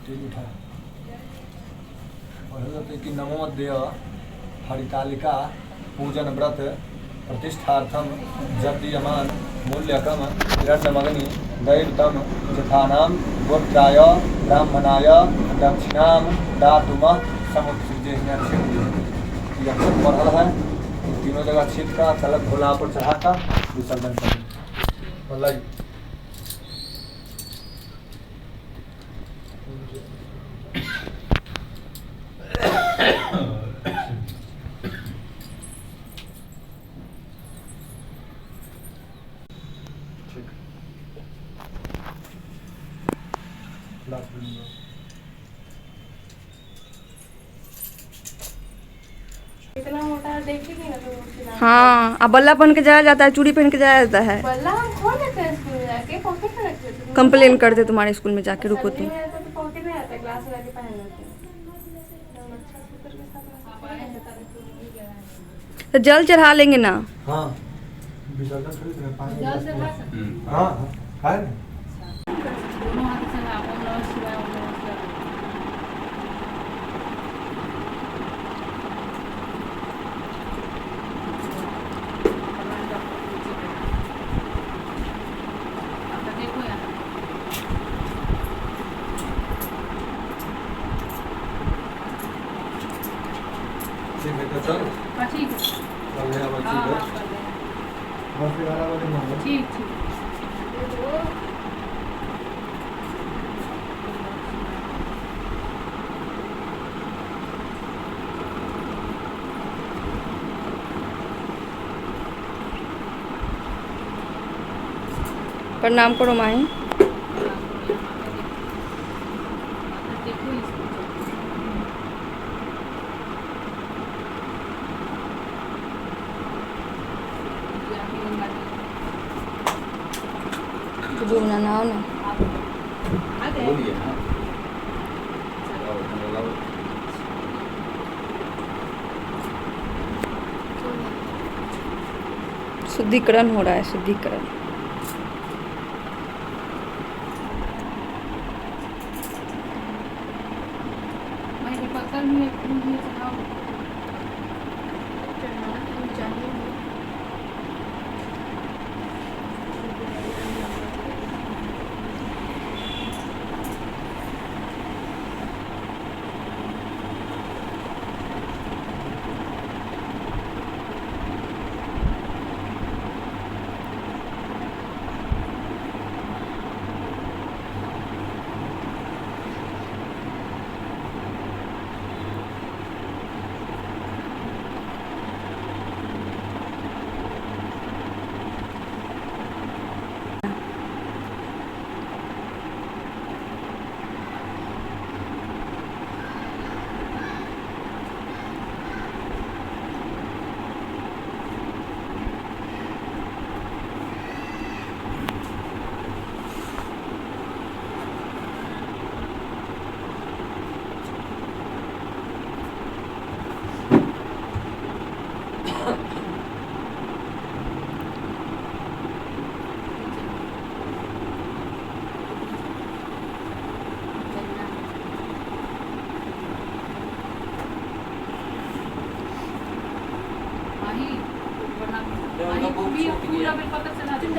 Speaker 1: ठीक उठा पढ़ जाते कि नमो देव हरितालिका पूजन व्रत प्रतिष्ठार्थम जपीयमान मूल्यकम हिरण्यमग्नि दैवतम जथानाम गोत्राय ब्राह्मणाय दक्षिणाम दातुम समुत्सृज्य। यह पढ़ल है तीनों जगह छिप का तलक भोला पर चढ़ा का विसर्जन कर
Speaker 4: इतना मोटा देखेगी ना तो उसके
Speaker 2: हाँ अब बल्ला पहन के जाया जाता है, चूड़ी पहन के जाया जाता है।
Speaker 4: बल्ला हम खोल लेते हैं स्कूल में जाके, पॉकेट में रख देते हैं।
Speaker 2: कंप्लेन करते तुम्हारे स्कूल में जाके, रुको
Speaker 4: सर्दी
Speaker 2: तुम।
Speaker 4: में रहता तो पॉकेट में आता है, ग्लास लगा के पहन लेते हैं। तो अच्छा सूत्र के साथ में
Speaker 3: आप आए हैं तो
Speaker 2: तो जल चढ़ा लेंगे ना।
Speaker 1: हाँ विसर्जन थोड़ी देर पानी
Speaker 3: जल से खा सकते हैं।
Speaker 1: हाँ हाँ खाए ना
Speaker 3: दोनों हाथ से आप ओम नमः शिवाय ओम नमः शिवाय। आप देखो यहाँ
Speaker 1: ठीक है तो चलो
Speaker 3: हाँ ठीक है।
Speaker 1: कल है अब
Speaker 3: हाँ
Speaker 1: ठीक है
Speaker 3: हाँ कर लेंगे।
Speaker 1: बस 11 बजे ना
Speaker 3: ठीक ठीक।
Speaker 2: प्रणाम करो माही।
Speaker 3: देखो इसको
Speaker 2: वीडियो बनाना आओ ना।
Speaker 3: आ गए
Speaker 5: बोलिए ना लाओ।
Speaker 2: शुद्धिकरण हो रहा है, शुद्धिकरण।
Speaker 3: मैं पत्थर में फूल में चढ़ाओ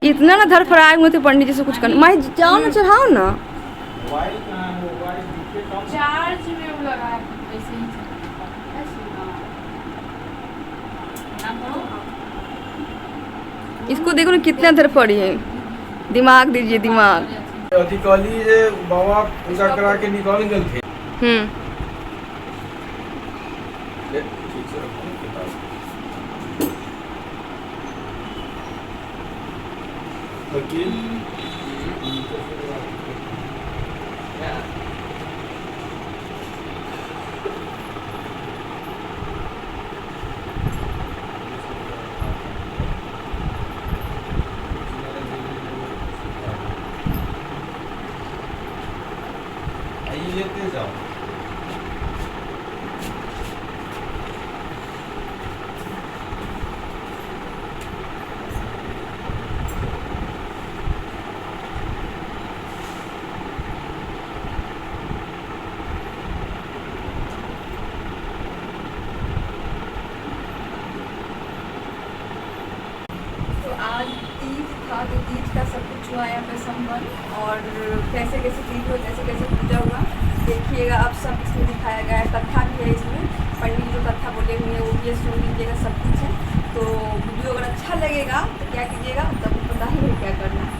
Speaker 2: इतना ना धड़फड़ाए हुए थे पंडित जी से कुछ करना। माही जाओ ना, चढ़ाओ ना।
Speaker 1: मोबाइल कहाँ है? मोबाइल नीचे कम है।
Speaker 3: चार्ज में वो लगा है ऐसे ही नाम करो
Speaker 2: इसको देखो ना कितना धड़फड़ी है। दिमाग दीजिए, दिमाग।
Speaker 5: अधिकाली जे बाबा पूजा करा के निकाल गए थे। ठीक से रखो किताब। वकील आइए लेते जाओ।
Speaker 2: आज तीज था तो तीज का सब कुछ हुआ यहाँ पे संपन्न, और कैसे कैसे तीज हुआ, कैसे कैसे पूजा हुआ देखिएगा। अब सब इसमें दिखाया गया है। कथा भी है इसमें, पंडित जी जो कथा बोले हुए हैं वो भी सुन लीजिएगा, सब कुछ है। तो वीडियो अगर अच्छा लगेगा तो क्या कीजिएगा, तब पता ही है क्या करना है।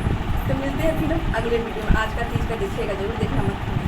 Speaker 2: तो मिलते हैं फिर अगले वीडियो में। आज का तीज का देखिएगा जरूर, देखना मत भूलिएगा।